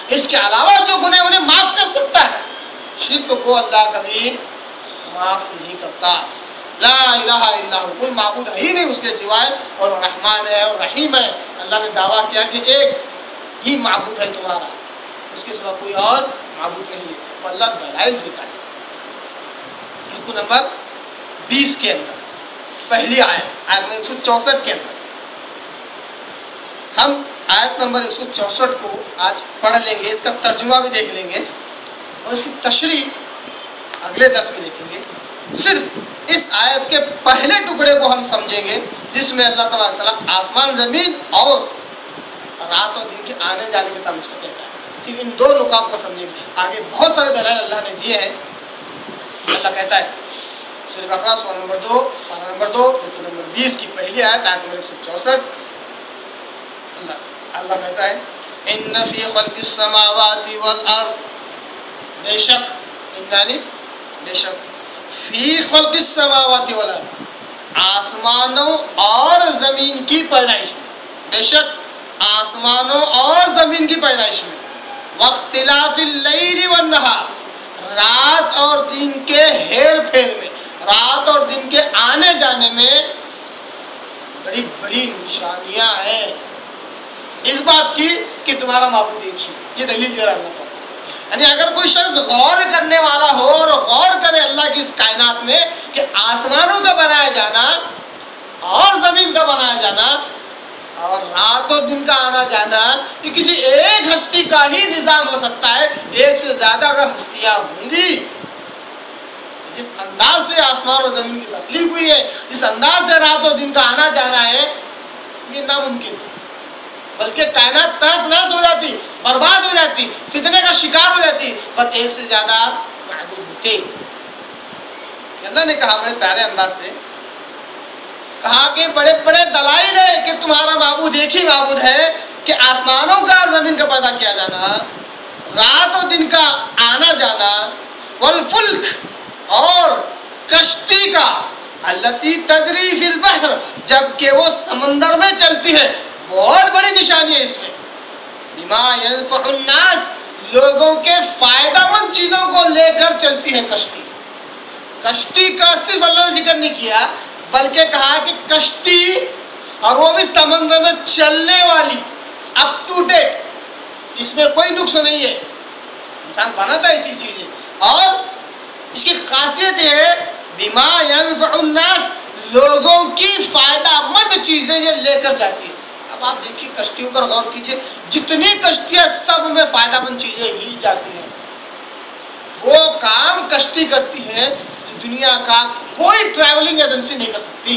S1: اس کے علاوہ جو گناہ انہیں معاف کر سکتا ہے، شرک کو اللہ کبھی معاف نہیں کرتا. لا الہ الا ہو، کوئی معبود ہے ہی نہیں اس کے سوائے، اور رحمان ہے اور رحیم ہے. اللہ نے دعویٰ کیا کہ ایک ہی معبود ہے تمہارا، اس کے سوا کوئی اور معبود نہیں ہے. اور اللہ دلائل دیتا ہے. رکوع نمبر 20 کے اندر پہلی آیت 164 کے اندر ہم آیت نمبر 164 کو آج پڑھ لیں گے، اس کا ترجمہ بھی دیکھ لیں گے اور اس کی تشریح اگلے درس میں دیکھیں گے. صرف اس آیت کے پہلے ٹکڑے کو ہم سمجھیں گے جس میں اللہ تبارک تعالیٰ آسمان زمین اور رات اور دن کے آنے جانے کے تعلق سے کہتا ہے. صرف ان دو نکات کو سمجھیں گے. آگے بہت سارے دلائل اللہ نے دیے ہیں. اللہ کہتا ہے سورہ بقرہ سورہ نمبر 2 پارہ نمبر 2 رکوع نمبر 20 کی پہلی آیت نمبر 164. اللہ کہتا ہے ان فی خلق السماوات والارض، بے شک فی خلق السماوات والارض، آسمانوں اور زمین کی پیدائش میں، بے شک آسمانوں اور زمین کی پیدائش میں، واختلاف اللیل والنہار، رات اور دن کے ہیر پھیر میں، رات اور دن کے آنے جانے میں بڑی بڑی نشانیاں ہیں اس بات کی کہ تمہارا معبود ایک ہی. یہ دلیل دے رہا اللہ تعالیٰ. یعنی اگر کوئی شخص غور کرنے والا ہو اور غور کرے اللہ کی اس کائنات میں کہ آسمانوں کا بنایا جانا اور زمین کا بنایا جانا اور رات اور دن کا آنا جانا، یہ کسی ایک ہستی کا ہی نظام ہو سکتا ہے. ایک سے زیادہ اگر ہستیاں ہوں گی، جس انداز سے آسمان اور زمین کی تخلیق ہوئی ہے، جس انداز سے رات اور دن کا آنا جانا ہے، یہ ناممکن ہے. بلکہ کائنات تحت نحس ہو جاتی، برباد ہو جاتی، فتنے کا شکار ہو جاتی، پر ایک سے زیادہ معبود ہوتے. اللہ نے کہا بڑے پیارے انداز سے کہا کہ بڑے بڑے دلائل ہے کہ تمہارا معبود ایک ہی معبود ہے کہ آسمانوں کا اور زمین کا پیدا کیا جانا، رات اور دن کا آنا جانا، والفلک اور کشتی کا، التی تجری فی البحر، جبکہ وہ سمندر میں چلتی ہے. بہت بڑی نشانی ہے اس میں. بما ينفع الناس، لوگوں کے فائدہ مند چیزوں کو لے کر چلتی ہے کشتی. کشتی کا صرف اللہ نے ذکر نہیں کیا بلکہ کہا کہ کشتی، اور وہ بھی سمندر میں چلنے والی، اپ ٹو ڈیٹ، اس میں کوئی نقص نہیں ہے. انسان بناتا ہے ایسی چیزیں، اور اس کی خاصیت یہ ہے بما ينفع الناس، لوگوں کی فائدہ مند چیزیں یہ لے کر جاتی ہے. اب آپ دیکھیے کشتیوں پر غور کیجئے، جتنی کشتیاں سب میں فائدہ مند چیزیں ہی جاتی ہیں. وہ کام کشتی کرتی ہے جو دنیا کا کوئی ٹریولنگ ایجنسی نہیں کر سکتی.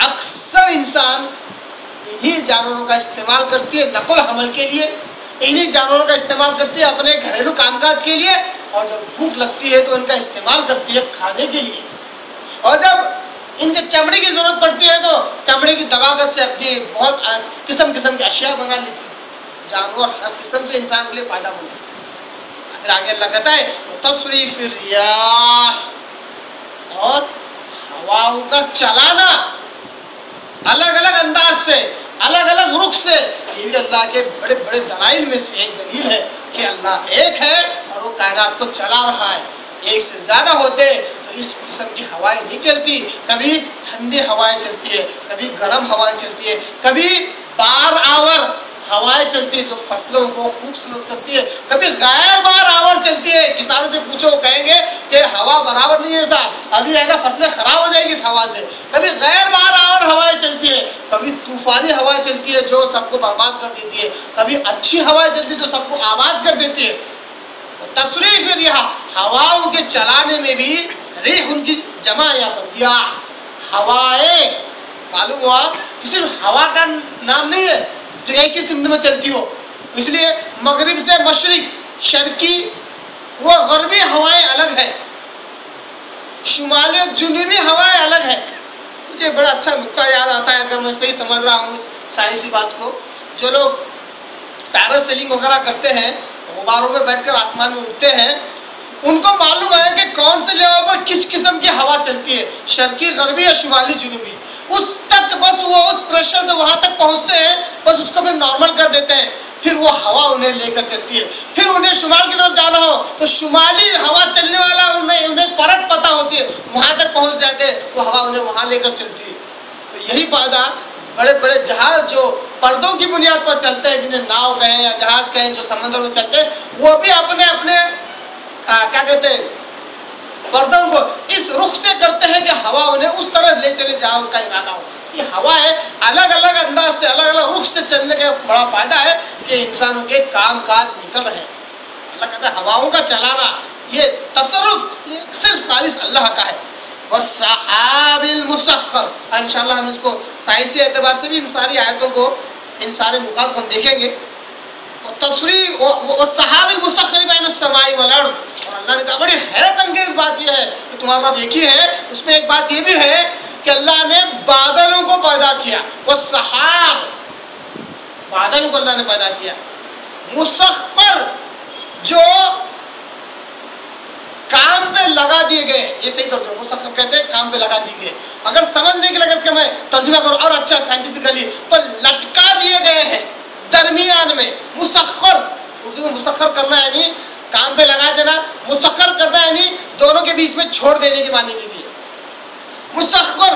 S1: اکثر انسان انہی جانوروں کا استعمال کرتی ہے نقل و حمل کے لیے، انہی جانوروں کا استعمال کرتی ہے اپنے گھریلو کام کاج کے لیے، اور جب بھوک لگتی ہے تو ان کا استعمال کرتی ہے کھانے کے لیے، اور جب ان کے چمڑے کی ضرورت پڑتی ہے تو چمڑے کی دباغت سے اپنی بہت قسم قسم کی اشیاء بنا لیتی ہے۔ جانور ہر قسم سے انسان کے لیے فائدہ مند ہے۔ پھر آگے اللہ کہتا ہے تصریف الریاح، اور ہواؤں کا چلانا الگ الگ انداز سے، الگ الگ رخ سے، یہ بھی اللہ کے بڑے بڑے دلائل میں سے ایک دلیل ہے کہ اللہ ایک ہے اور وہ کائنات کو چلا رہا ہے۔ ایک سے زیادہ ہوتے تو اس قسم کی ہوائیں نہیں چلتی، کبھی ٹھنڈی ہوائیں چلتی ہے، کبھی گرم ہوائیں چلتی ہے، کبھی بار آور ہوائیں چلتی ہے جو فصلوں کو خوبصورت کرتی ہے، کبھی غیر بار آور چلتی ہے۔ کسانوں سے پوچھو وہ کہیں گے کہ ہوا برابر نہیں ہے صاحب، ابھی ایسا فصلیں خراب ہو جائے گی اس ہوا سے۔ کبھی غیر بار آور ہوائیں چلتی ہے، کبھی طوفانی ہوائیں چلتی ہے جو سب کو برباد کر دیتی ہے، کبھی اچھی ہوائیں چلتی ہے جو سب کو آباد کر دیتی ہے۔ تصریف ریح، ہواؤں کے چلانے میں بھی ریح ان کی جمع یا بدیا، ہوائیں، معلوم ہوا کہ صرف ہوا کا نام نہیں ہے جو ایک ہی سمت میں چلتی ہو، اس لیے مغرب سے مشرق، شرقی وہ غربی ہوائیں الگ ہے، شمالی اور جنوبی ہوائیں الگ ہے۔ مجھے بڑا اچھا نقطہ یاد آتا ہے، اگر میں صحیح سمجھ رہا ہوں اس سائنسی بات کو، جو لوگ پیراسیلنگ وغیرہ کرتے ہیں، غباروں میں بیٹھ کر آسمان میں اڑتے ہیں، ان کو معلوم ہے کہ کون سے جگہ پر کس قسم کی ہوا چلتی ہے، شرقی، غربی یا شمالی جنوبی، اس تک بس وہ اس پریشر سے وہاں تک پہنچتے ہیں، بس اس کو پھر نارمل کر دیتے ہیں، پھر وہ ہوا انہیں لے کر چلتی ہے۔ پھر انہیں شمال کی طرف جانا ہو تو شمالی ہوا چلنے والا انہیں فرق پتہ ہوتی ہے، وہاں تک پہنچ جاتے ہیں، وہ ہوا انہیں وہاں لے کر چلتی ہے۔ تو یہی فائدہ بڑے بڑے جہاز جو پردوں کی بنیاد پر چلتے ہیں، جنہیں ناؤ کہیں یا جہاز کہیں، جو سمندر میں چلتے ہیں، وہ بھی اپنے اپنے کیا کہتے ہیں پردوں کو اس رخ سے کرتے ہیں کہ ہوا انہیں اس طرح لے چلے جہاں ان کا ارادہ ہو۔ یہ ہوا ہے الگ الگ انداز سے، الگ الگ رخ سے چلنے کا بڑا فائدہ ہے کہ انسانوں کے کام کاج نکل رہے ہیں۔ اللہ کہتا ہے ہواؤں کا چلانا، یہ تصرف یہ صرف خالص اللہ کا ہے۔ والسحاب المسخر، انشاءاللہ ہم اس کو سائنسی اعتبار سے بھی ان ساری آیتوں کو، ان سارے نکات کو ہم دیکھیں گے۔ تصریح والسحاب المسخر بین السماء والارض، اور اللہ نے کہا بڑی حیرت انگیز بات یہ ہے کہ تمہارا رب ایک ہی ہے، اس میں ایک بات یہ بھی ہے کہ اللہ نے بادلوں کو پیدا کیا، والسحاب، بادلوں کو اللہ نے پیدا کیا، مسخر جو کام پہ لگا دیے گئے، یہ صحیح ترجمہ، مسخر کہتے ہیں کام پہ لگا دیے گئے۔ اگر سمجھنے کے لگے کہ میں ترجمہ کروں اور اچھا سائنٹیفکلی، تو لٹکا دیے گئے ہیں درمیان میں، مسخر، اردو میں مسخر کرنا ہے یعنی کام پہ لگا دینا، مسخر کرنا ہے یعنی دونوں کے بیچ میں چھوڑ دینے کے معنی کے لیے۔ مسخر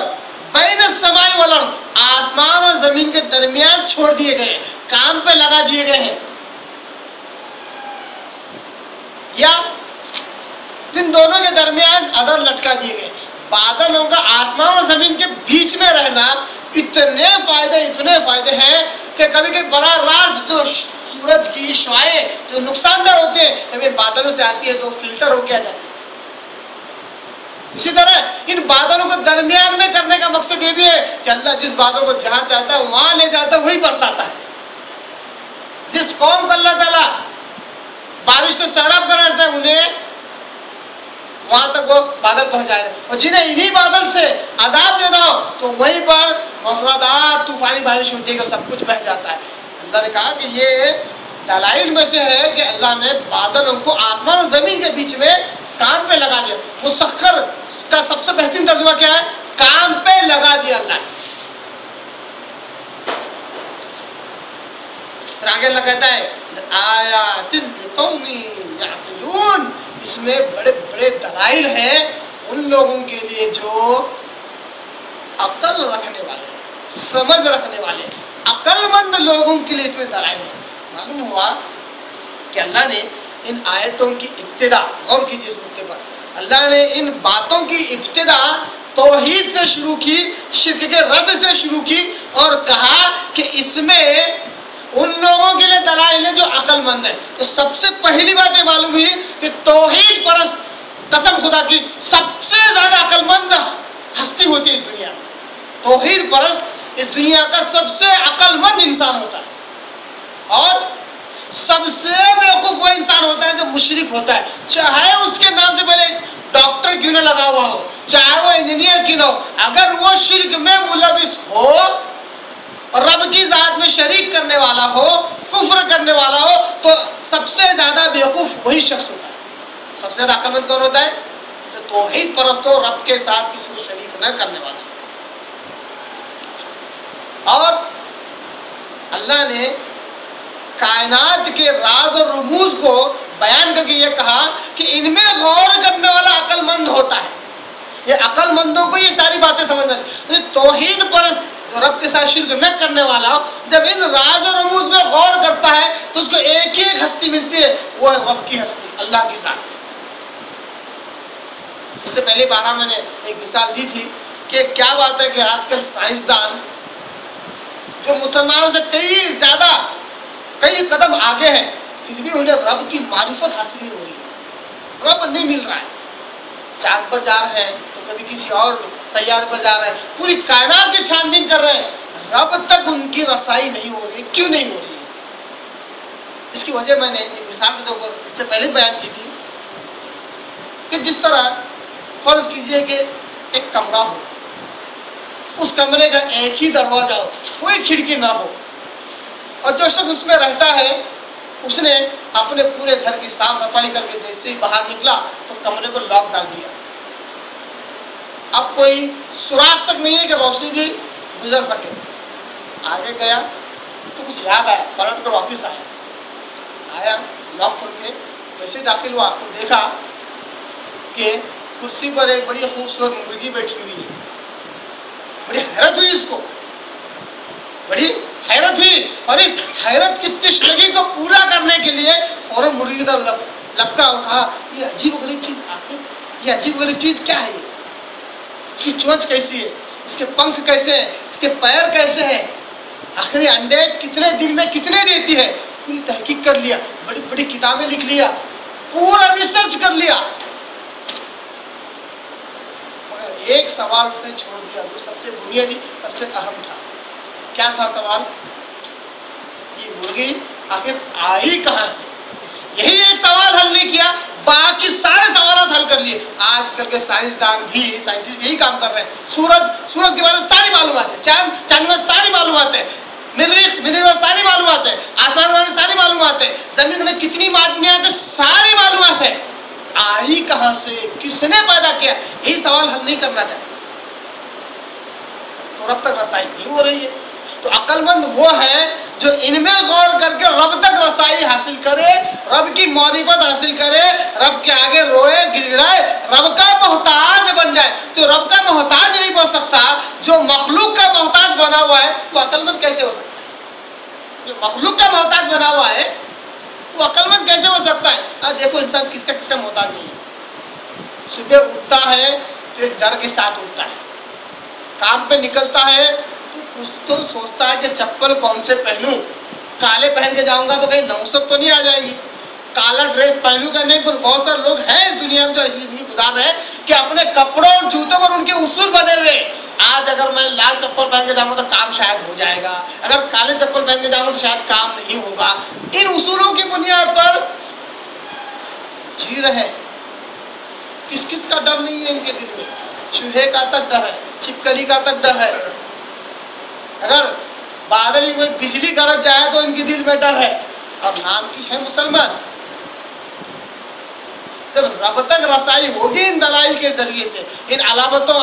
S1: بین السماء والارض، آسمان اور زمین کے درمیان چھوڑ دیے گئے، کام پہ لگا دیے گئے ہیں، یا ان دونوں کے درمیان اگر لٹکا دیے گئے۔ بادلوں کا آسمان اور زمین کے بیچ میں رہنا اتنے فائدے ہیں کہ کبھی کبھی براہ راست جو سورج کی شعاعیں جو نقصان دہ ہوتے ہیں جب بادلوں سے آتی ہے تو فلٹر ہو کے آ جاتی ہے۔ اسی طرح ان بادلوں کو درمیان میں کرنے کا مقصد یہ بھی ہے کہ اللہ جس بادل کو جہاں چاہتا ہے وہاں لے جاتا ہے، وہی برساتا ہے۔ جس قوم کو اللہ تعالیٰ بارش سے سیراب کراتا ہے انہیں وہاں تک وہ بادل پہنچائے گا، اور جنہیں انہی بادل سے عذاب دینا ہو تو وہیں پر موسلادھار طوفانی بارش ہوتی ہے کہ سب کچھ بہہ جاتا ہے۔ اللہ نے کہا کہ یہ دلائل میں سے ہے کہ اللہ نے بادلوں کو آسمان اور زمین کے بیچ میں کام پہ لگا دیا۔ مسخر کا سب سے بہترین ترجمہ کیا ہے؟ کام پہ لگا دیا اللہ نے۔ پھر آگے اللہ کہتا ہے آیات لقوم یعقلون، اس میں بڑے بڑے دلائل ہیں ان لوگوں کے لیے جو عقل رکھنے والے، سمجھ رکھنے والے، عقل مند لوگوں کے لیے اس میں دلائل ہیں۔ معلوم ہوا کہ اللہ نے ان آیتوں کی ابتدا، غور کیجیے اس نقطے پر، اللہ نے ان باتوں کی ابتدا توحید سے شروع کی، شرک کے رد سے شروع کی، اور کہا کہ اس میں ان لوگوں کے لیے دلائل ہیں جو عقل مند ہیں۔ تو سب سے پہلی بات یہ معلوم ہوئی کہ توحید پرست، قسم خدا کی، سب سے زیادہ عقل مند ہستی ہوتی ہے اس دنیا میں۔ توحید پرست اس دنیا کا سب سے عقل مند انسان ہوتا ہے، اور سب سے بیوقوف وہ انسان ہوتا ہے جو مشرک ہوتا ہے، چاہے اس کے نام سے پہلے ڈاکٹر کیوں نہ لگا ہوا ہو، چاہے وہ انجینئر کیوں نہ ہو، اگر وہ شرک میں ملوث ہو، رب کی ذات میں شریک کرنے والا ہو، کفر کرنے والا ہو، تو سب سے زیادہ بیوقوف وہی شخص ہوتا ہے۔ سب سے زیادہ عقل مند کون ہوتا ہے؟ جو توحید پرست ہو، رب کے ساتھ کسی کو شریک نہ کرنے والا۔ اور اللہ نے کائنات کے راز اور رموز کو بیان کر کے یہ کہا کہ ان میں غور کرنے والا عقل مند ہوتا ہے۔ یہ عقل مندوں کو یہ ساری باتیں سمجھنا ہے۔ توحید پرست رب کے ساتھ شرک نہ کرنے والا جب ان راز اور رموز میں غور کرتا ہے تو اس کو ایک ہی ایک ہستی ملتی ہے، وہ ہے رب کی ہستی، اللہ کی ذات۔ اس سے پہلے بارہ میں نے ایک مثال دی تھی کہ کیا بات ہے کہ آج کل سائنسدان جو مسلمانوں سے کئی قدم آگے ہیں، پھر بھی انہیں رب کی معرفت حاصل نہیں ہو رہی ہے، رب نہیں مل رہا ہے۔ چاند پر جا رہے ہیں تو کبھی کسی اور سیارے پر جا رہے ہیں، پوری کائنات کی چھان بین کر رہے ہیں، رب تک ان کی رسائی نہیں ہو رہی۔ کیوں نہیں ہو رہی ہے؟ اس کی وجہ میں نے ایک مثال کے طور پر اس سے پہلے بیان کی تھی کہ جس طرح فرض کیجئے کہ ایک کمرہ ہو، اس کمرے کا ایک ہی دروازہ ہو، کوئی کھڑکی نہ ہو، اور جو شخص اس میں رہتا ہے اس نے اپنے پورے گھر کی صاف صفائی کر کے جیسے ہی باہر نکلا تو کمرے کو لاک ڈال دیا۔ اب کوئی سوراخ تک نہیں ہے کہ روشنی بھی گزر سکے۔ آگے گیا تو کچھ یاد آیا، پلٹ کر واپس آیا لاک کر کے جیسے داخل ہوا تو دیکھا کہ کرسی پر ایک بڑی خوبصورت مرغی بیٹھی ہوئی ہے۔ بڑی حیرت ہوئی، اس کو بڑی حیرت ہوئی، اور اس حیرت کی تشنگی کو پورا کرنے کے لیے فوراً مرغی کی طرف لپکا اور کہا یہ عجیب و غریب چیز آخر یہ عجیب و غریب چیز کیا ہے؟ یہ اس کی چونچ کیسی ہے، اس کے پنکھ کیسے ہیں، اس کے پیر کیسے ہیں، آخر یہ انڈے کتنے دن میں کتنے دیتی ہے؟ پوری تحقیق کر لیا، بڑی بڑی کتابیں لکھ لیا، پورا ریسرچ کر لیا، مگر ایک سوال اس نے چھوڑ دیا جو سب سے بنیادی، سب سے اہم تھا۔ کیا تھا سوال؟ یہ مرغی آخر آئی کہاں سے؟ یہی ایک سوال حل نہیں کیا، باقی سارے سوالات حل کر لیے۔ آج کل کے سائنسدان بھی، سائنٹسٹ یہی کام کر رہے ہیں۔ سورج کے بارے میں ساری معلومات ہے، چاند میں ساری معلومات ہے، مریخ میں ساری معلومات ہے، آسمان میں ساری معلومات ہے، زمین میں کتنی معدنیات ہے، ساری معلومات ہے۔ آئی کہاں سے، کس نے پیدا کیا، یہی سوال حل نہیں کرنا چاہتے تو رب تک رسائی نہیں ہو رہی ہے۔ تو عقل مند وہ ہے جو ان میں غور کر کے رب تک رسائی حاصل کرے، رب کی معرفت حاصل کرے، رب کے آگے روئے گڑگڑائے، رب کا محتاج بن جائے۔ تو رب کا محتاج نہیں بن سکتا، جو مخلوق کا محتاج بنا ہوا ہے وہ عقل مند کیسے ہو سکتا ہے؟ جو مخلوق کا محتاج بنا ہوا ہے وہ عقل مند کیسے ہو سکتا ہے؟ دیکھو انسان کس کا محتاج نہیں ہے۔ صبح اٹھتا ہے تو ایک ڈر کے ساتھ اٹھتا ہے، کام پہ نکلتا ہے اس تو سوچتا ہے کہ چپل کون سے پہنوں، کالے پہن کے جاؤں گا تو کہیں نوسط تو نہیں آ جائے گی، کالا ڈریس پہنوں گا نہیں۔ پر بہت سارے لوگ ہیں اس دنیا میں جو ایسی زندگی گزار رہے ہیں کہ اپنے کپڑوں اور جوتوں پر ان کے اصول بنے ہوئے۔ آج اگر میں لال چپل پہن کے جاؤں گا تو کام شاید ہو جائے گا، اگر کالے چپل پہن کے جاؤں گا تو شاید کام نہیں ہوگا۔ ان اصولوں کی بنیاد پر جی رہے۔ کس کا ڈر نہیں ہے ان کے دل میں؟ چوہے کا تک ڈر ہے، چھپکلی کا تک ڈر ہے، اگر بادل میں بجلی گرج جائے تو ان کے دل میں ڈر ہے، اور نام کی ہے مسلمان۔ جب رب تک رسائی ہوگی ان دلائل کے ذریعے سے، ان علامتوں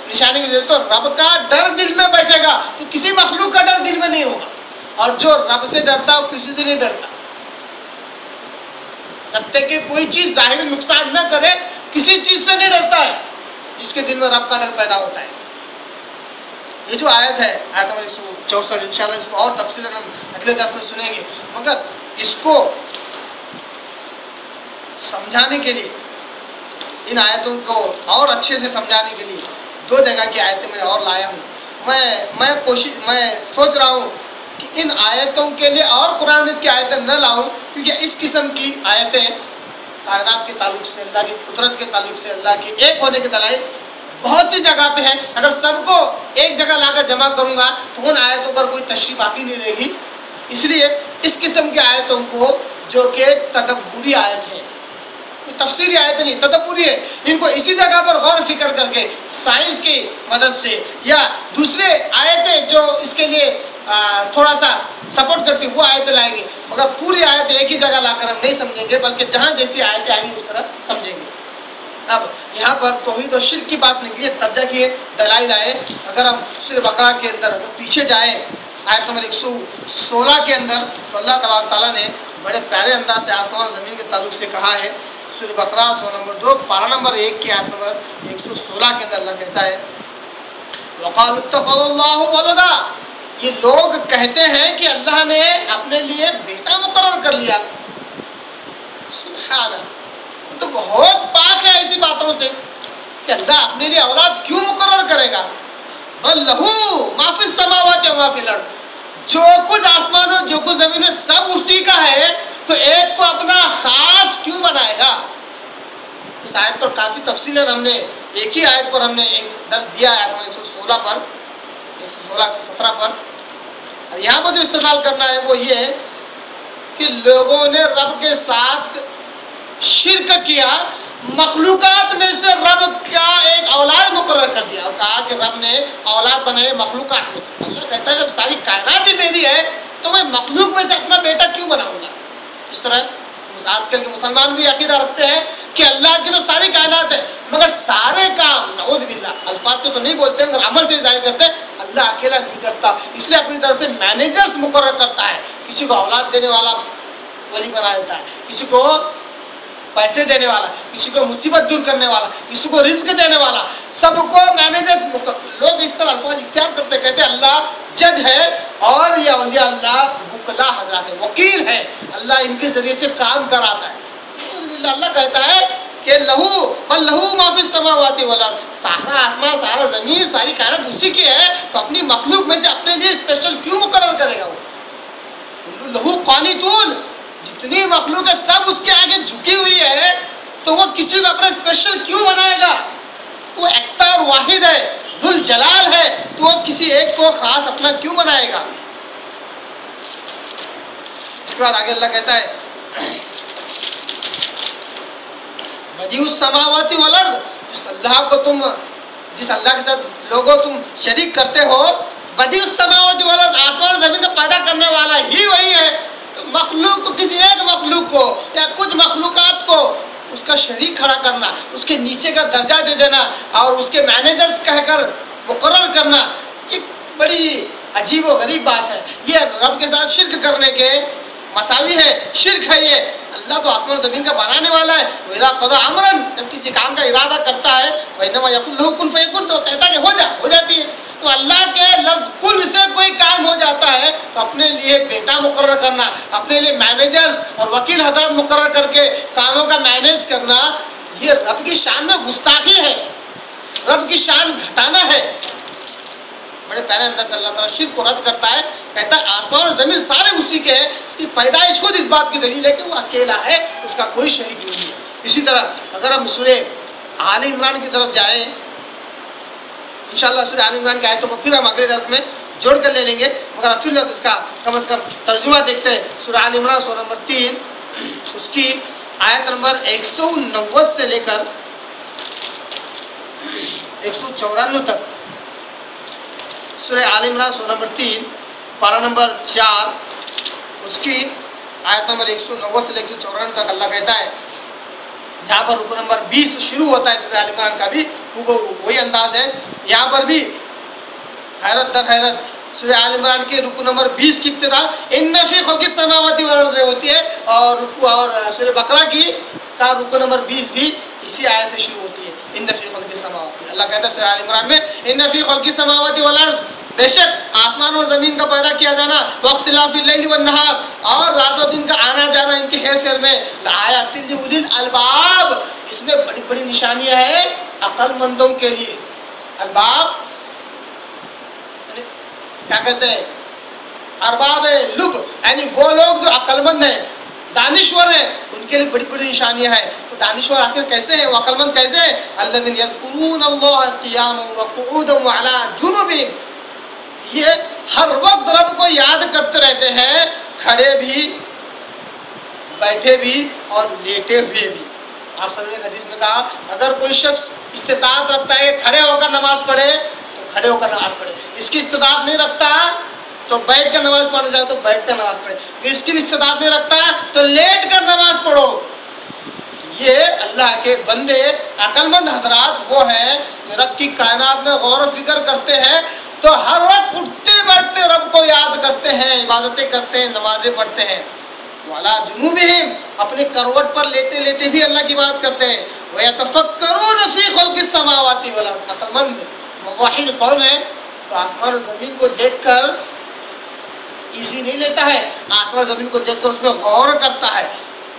S1: نشانی کے ذریعے، تو رب کا ڈر دل میں بیٹھے گا، تو کسی مخلوق کا ڈر دل میں نہیں ہوگا۔ اور جو رب سے ڈرتا وہ کسی سے نہیں ڈرتا، جب تک کہ کوئی چیز ظاہری نقصان نہ کرے کسی چیز سے نہیں ڈرتا ہے، جس کے دل میں رب کا ڈر پیدا ہوتا ہے۔ یہ جو آیت ہے، آیت نمبر 164، انشاءاللہ اس کو اور تفصیل ہم اگلے درس میں سنیں گے، مگر اس کو سمجھانے کے لیے، ان آیتوں کو اور اچھے سے سمجھانے کے لیے 2 جگہ کی آیتیں میں اور لایا ہوں۔ میں سوچ رہا ہوں کہ ان آیتوں کے لیے اور قرآن مجید کی آیتیں نہ لاؤں، کیونکہ اس قسم کی آیتیں کائنات کے تعلق سے، اللہ کی قدرت کے تعلق سے، اللہ کے ایک ہونے کے دلائل بہت سی جگہ پہ ہے، اگر سب کو ایک جگہ لا کر جمع کروں گا تو ان آیتوں پر کوئی تشریح باقی نہیں رہے گی. اس لیے اس قسم کی آیتوں کو جو کہ تدبری آیت ہے، تفسیری آیت نہیں، تدبری ہے، ان کو اسی جگہ پر غور فکر کر کے سائنس کی مدد سے یا دوسرے آیتیں جو اس کے لیے تھوڑا سا سپورٹ کرتی وہ آیتیں لائیں گے، مگر پوری آیت ایک ہی جگہ لا کر ہم نہیں سمجھیں گے، بلکہ جہاں جیسی آیتیں آئیں گی اس طرح سمجھیں گے. اب یہاں پر توحید و شرک کی بات نکلی ہے، ترجمہ کیے دلائل آئے. اگر ہم سورہ بقرہ کے اندر اگر پیچھے جائیں آیت نمبر 116 کے اندر تو اللہ تعالیٰ نے بڑے پیارے انداز سے آسمان اور زمین کے تعلق سے کہا ہے. سورہ بقرہ سورہ نمبر 2 پارہ نمبر 1 کی آیت نمبر 116 کے اندر اللہ کہتا ہے وَقَالُوا اتَّخَذَ اللَّهُ وَلَدًا، یہ لوگ کہتے ہیں کہ اللہ نے اپنے لیے بیٹا مقرر کر لیا. سبحان اللہ، وہ تو بہت پاک ہے ایسی باتوں سے کہ اللہ اپنے لیے اولاد کیوں مقرر کرے گا. بل لہو ما فی السماوات و ما فی الارض، جو کچھ آسمان اور جو کچھ زمین میں سب اسی کا ہے، تو ایک کو اپنا خاص کیوں بنائے گا. اس آیت پر کافی تفصیل ہم نے ایک ہی آیت پر ہم نے ایک درس دیا ہے 116 پر 116-17 پر. اور یہاں پر جو استعمال کرنا ہے وہ یہ ہے کہ لوگوں نے رب کے ساتھ شرک کیا، مخلوقات میں سے رب کا ایک اولاد مقرر کر دیا اور کہا کہ رب نے اولاد بنائے مخلوقات میں سے. اللہ کہتا ہے جب ساری کائنات ہی میری ہے تو میں مخلوق میں سے اپنا بیٹا کیوں بناؤں گا. اس طرح آج کل کے مسلمان بھی عقیدہ رکھتے ہیں کہ اللہ کی تو ساری کائنات ہے، مگر سارے کام نعوذ باللہ الفاظ سے تو نہیں بولتے مگر عمل سے ظاہر کرتے اللہ اکیلا نہیں کرتا، اس لیے اپنی طرف سے مینیجرز مقرر کرتا ہے. کسی کو اولاد دینے والا ولی بنا دیتا ہے، کسی کو پیسے دینے والا، کسی کو مصیبت دور کرنے والا، کسی کو رزق دینے والا، سب کو مینیجر. لوگ اس طرح الفاظ اختیار کرتے کہتے اللہ جج ہے اور یہ اولیاء اللہ وکلا حضرات ہے، وکیل ہے، اللہ ان کے ذریعے سے کام کراتا ہے. اللہ کہتا ہے کہ لہو بل لہو ما فی السماوات والارض، سارا آسمان سارا زمین ساری کائنات اسی کی ہے، تو اپنی مخلوق میں سے اپنے لیے اسپیشل کیوں مقرر کرے گا. وہ لہو قانتون، جتنی مخلوق ہے سب اس کے آگے جھکی ہوئی ہے، تو وہ کسی کو اپنا اسپیشل کیوں بنائے گا. وہ ایکتا اور واحد ہے، ذل جلال ہے، تو وہ کسی ایک کو خاص اپنا کیوں بنائے گا. اس کے بعد آگے اللہ کہتا ہے بدیع السماوات والارض، جس اللہ کے ساتھ لوگوں تم شریک کرتے ہو، بدیع السماوات والارض، آسمان اور زمین کو پیدا کرنے والا ہی وہی ہے. مخلوق کو کسی ایک مخلوق کو یا کچھ مخلوقات کو اس کا شریک کھڑا کرنا، اس کے نیچے کا درجہ دے دینا اور اس کے مینیجرز کہہ کر مقرر کرنا، ایک بڑی عجیب و غریب بات ہے. یہ رب کے ساتھ شرک کرنے کے مساوی ہے، شرک ہے. یہ اللہ تو آسمان و زمین کا بنانے والا ہے. وَإِذَا قَضَىٰ أَمْرًا، جب کسی کام کا ارادہ کرتا ہے وَإِنَّمَا يَقُولُ لَهُ كُن فَيَكُونُ، تو کہتا ہے کہ ہو جاتی ہے. تو اللہ کے لفظ کل سے کوئی کام ہو جاتا ہے تو اپنے لیے بیٹا مقرر کرنا، اپنے لیے مینیجر اور وکیل حضرات مقرر کر کے کاموں کا مینیج کرنا، یہ رب کی شان میں گستاخی ہے، رب کی شان گھٹانا ہے. بڑے پیارے اندر سے اللہ تعالیٰ شرک کو رد کرتا ہے، کہتا ہے آسمان اور زمین سارے اسی کے ہیں، اس کی پیدائش خود اس بات کی دلیل ہے کہ وہ اکیلا ہے، اس کا کوئی شریک نہیں ہے. اسی طرح اگر ہم سورہ آل عمران کی طرف جائیں، انشاءاللہ سورہ آل عمران کی آیتوں کو پھر ہم اگلے درس میں جوڑ کر لے لیں گے، مگر اب پھر لوگ اس کا کم از کم ترجمہ دیکھتے ہیں. سورہ آل عمران سورہ نمبر 3 اس کی آیت نمبر 190 سے لے کر 194 تک. سورہ آل عمران سورہ نمبر 3 پارہ نمبر 4 اس کی آیت نمبر 190 سے لے کر 194 تک اللہ کہتا ہے، جہاں پر رکو نمبر 20 شروع ہوتا ہے سورہ آل عمران کا بھی وہی انداز ہے. یہاں پر بھی حیرت در حیرت سورہ آل عمران کے رکو نمبر 20 کی ابتدا ان فی خلق السماوات والارض ہوتی ہے، اور رکو اور سورہ بقرہ کی کا رکو نمبر 20 بھی اسی آیت سے شروع ہوتی ہے، ان فی خلق السماوات. اللہ کہتا ہے سورہ آل عمران میں ان فی خلق السماوات والارض، بے شک آسمان اور زمین کا پیدا کیا جانا، واختلاف اللیل والنہار، اور رات و دن کا آنا جانا ان کی خیر خیر میں، لآیات لأولی الالباب، اس میں بڑی بڑی نشانیاں ہیں عقل مندوں کے لیے. الباب کیا کہتے ہیں؟ ارباب لب، یعنی وہ لوگ جو عقل مند ہیں، دانشور ہیں، ان کے لیے بڑی بڑی نشانیاں ہیں. تو دانشور آخر کیسے ہیں، وہ عقل مند کیسے ہیں؟ الذین یذکرون اللہ قیاما وقعودا وعلی جنوبہم، یہ ہر وقت رب کو یاد کرتے رہتے ہیں، کھڑے بھی، بیٹھے بھی اور لیٹے ہوئے بھی۔ آپ سب نے حدیث میں کہا اگر کوئی شخص استطاعت رکھتا ہے کہ کھڑے ہو کر نماز پڑھے تو کھڑے ہو کر نماز پڑھے، اس کی استطاعت نہیں رکھتا تو بیٹھ کر نماز پڑھنے جائے تو بیٹھ کر نماز پڑھے، اس کی استطاعت نہیں رکھتا تو لیٹ کر نماز پڑھو۔ یہ اللہ کے بندے عقل مند حضرات وہ ہیں جو رب کی کائنات میں غور و فکر کرتے ہیں، تو ہر وقت اٹھتے بیٹھتے رب کو یاد کرتے ہیں، عبادتیں کرتے ہیں، نمازیں پڑھتے ہیں۔ وعلی جنوبہم، اپنے کروٹ پر لیٹے لیٹے بھی اللہ کی بات کرتے ہیں۔ وَيَتَفَكَّرُونَ فِي خَلْقِ السَّمَاوَاتِ وَالْأَرْضِ، عقل مند موحد قوم ہے تو آسمان اور زمین کو دیکھ کر ایزی نہیں لیتا ہے، آسمان اور زمین کو دیکھ کر اس میں غور کرتا ہے۔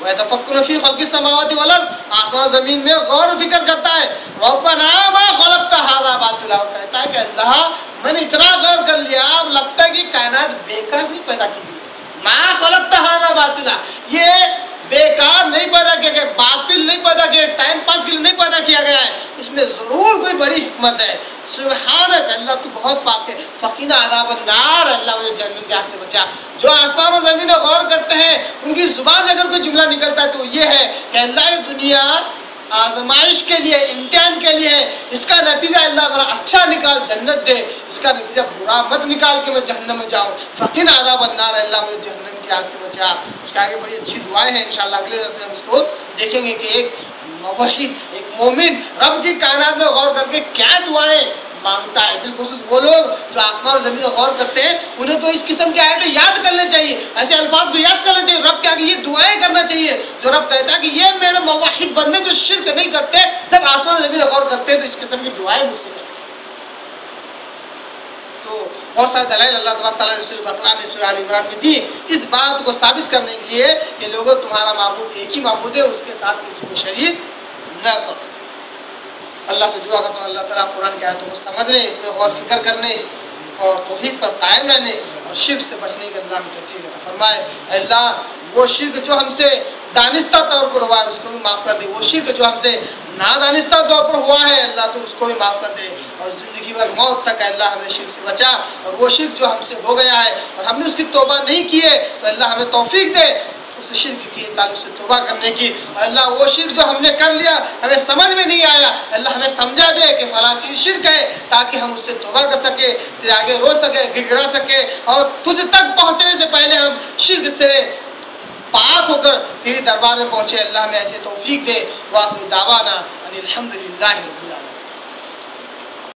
S1: وَيَتَفَكَّرُونَ فِي خَلْقِ السَّمَاوَاتِ وَالْأَرْضِ، آسمان اور زمین میں غور و فکر کرتا ہے۔ رَبَّنَا مَا خَلَقْتَ هَذَا بَاطِلًا، کہتا ہے کہ اللہ میں نے اتنا غور کر لیا، اب لگتا ہے کہ کائنات بیکار نہیں پیدا کی گئی، ما خلقت هذا باطلا، یہ بیکار نہیں پیدا کیا گیا، باطل نہیں پیدا کیا، ٹائم پاس کے لیے نہیں پیدا کیا گیا ہے، اس میں ضرور کوئی بڑی حکمت ہے۔ سبحانک، اللہ تو بہت پاک ہے۔ فقینا عذاب النار، اللہ مجھے جہنم کی آگ سے بچا۔ جو آسمان و زمین میں غور کرتے ہیں ان کی زبان سے اگر کوئی جملہ نکلتا ہے تو یہ ہے کہ اللہ یہ دنیا آزمائش کے لیے، امتحان کے لیے ہے، اس کا نتیجہ اللہ اگر اچھا نکال جنت دے، اس کا نتیجہ برا مت نکال کے میں جہنم میں جاؤں۔ فقینا عذاب النار، اللہ مجھے جہنم کی آگ سے بچا۔ اس کے آگے بڑی اچھی دعائیں ہیں، انشاءاللہ اگلے درس میں ہم اس کو دیکھیں گے کہ ایک موحد، ایک مومن رب کی کائنات میں غور کر کے کیا دعائیں مانگتا ہے۔ بالخصوص وہ لوگ جو آسمان اور زمین میں غور کرتے ہیں انہیں تو اس قسم کی آیتیں یاد کرنے چاہیے، ایسے الفاظ کو یاد کرنے چاہیے، رب کے آگے یہ دعائیں کرنا چاہیے جو رب کہتا ہے کہ یہ میرے موحد بندے جو شرک نہیں کرتے، جب آسمان اور زمین میں غور کرتے ہیں تو اس قسم کی دعائیں مجھ سے کرتے ہیں۔ تو بہت سارے دلائل اللہ تعالیٰ نے سورہ بقرہ میں، سورہ آل عمران میں دی اس بات کو ثابت کرنے کے لیے کہ لوگوں تمہارا معبود ایک ہی معبود ہے، اس کے ساتھ کسی کو شریک نہ کرو۔ اللہ سے دعا کرتا ہوں اللہ تعالیٰ قرآن کی آیتوں کو سمجھنے، اس میں غور فکر کرنے اور توحید پر قائم رہنے اور شرک سے بچنے کے اللہ میں توفیق عطا فرمائے۔ اللہ وہ شرک جو ہم سے دانستہ طور پر ہوا ہے اس کو بھی معاف کر دے، وہ شرک جو ہم سے نادانستہ طور پر ہوا ہے اللہ تو اس کو بھی معاف کر دے، اور زندگی بھر موت تک اللہ ہمیں شرک سے بچا، اور وہ شرک جو ہم سے ہو گیا ہے اور ہم نے اس کی توبہ نہیں کی ہے تو اللہ ہمیں توفیق دے اس شرک کی تعلق سے توبہ کرنے کی، اور اللہ وہ شرک جو ہم نے کر لیا ہمیں سمجھ میں نہیں آیا اللہ ہمیں سمجھا دے کہ فلاں چیز شرک ہے، تاکہ ہم اس سے توبہ کر سکے، تیرے آگے رو سکے، گڑ گڑا سکے، اور تجھ تک پہنچنے سے پہلے ہم شرک سے پاک ہو کر تیری دربار میں پہنچے۔ اللہ ہمیں ایسے توفیق دے۔ وآخر دعوانا ان الحمد للہ رب العالمین۔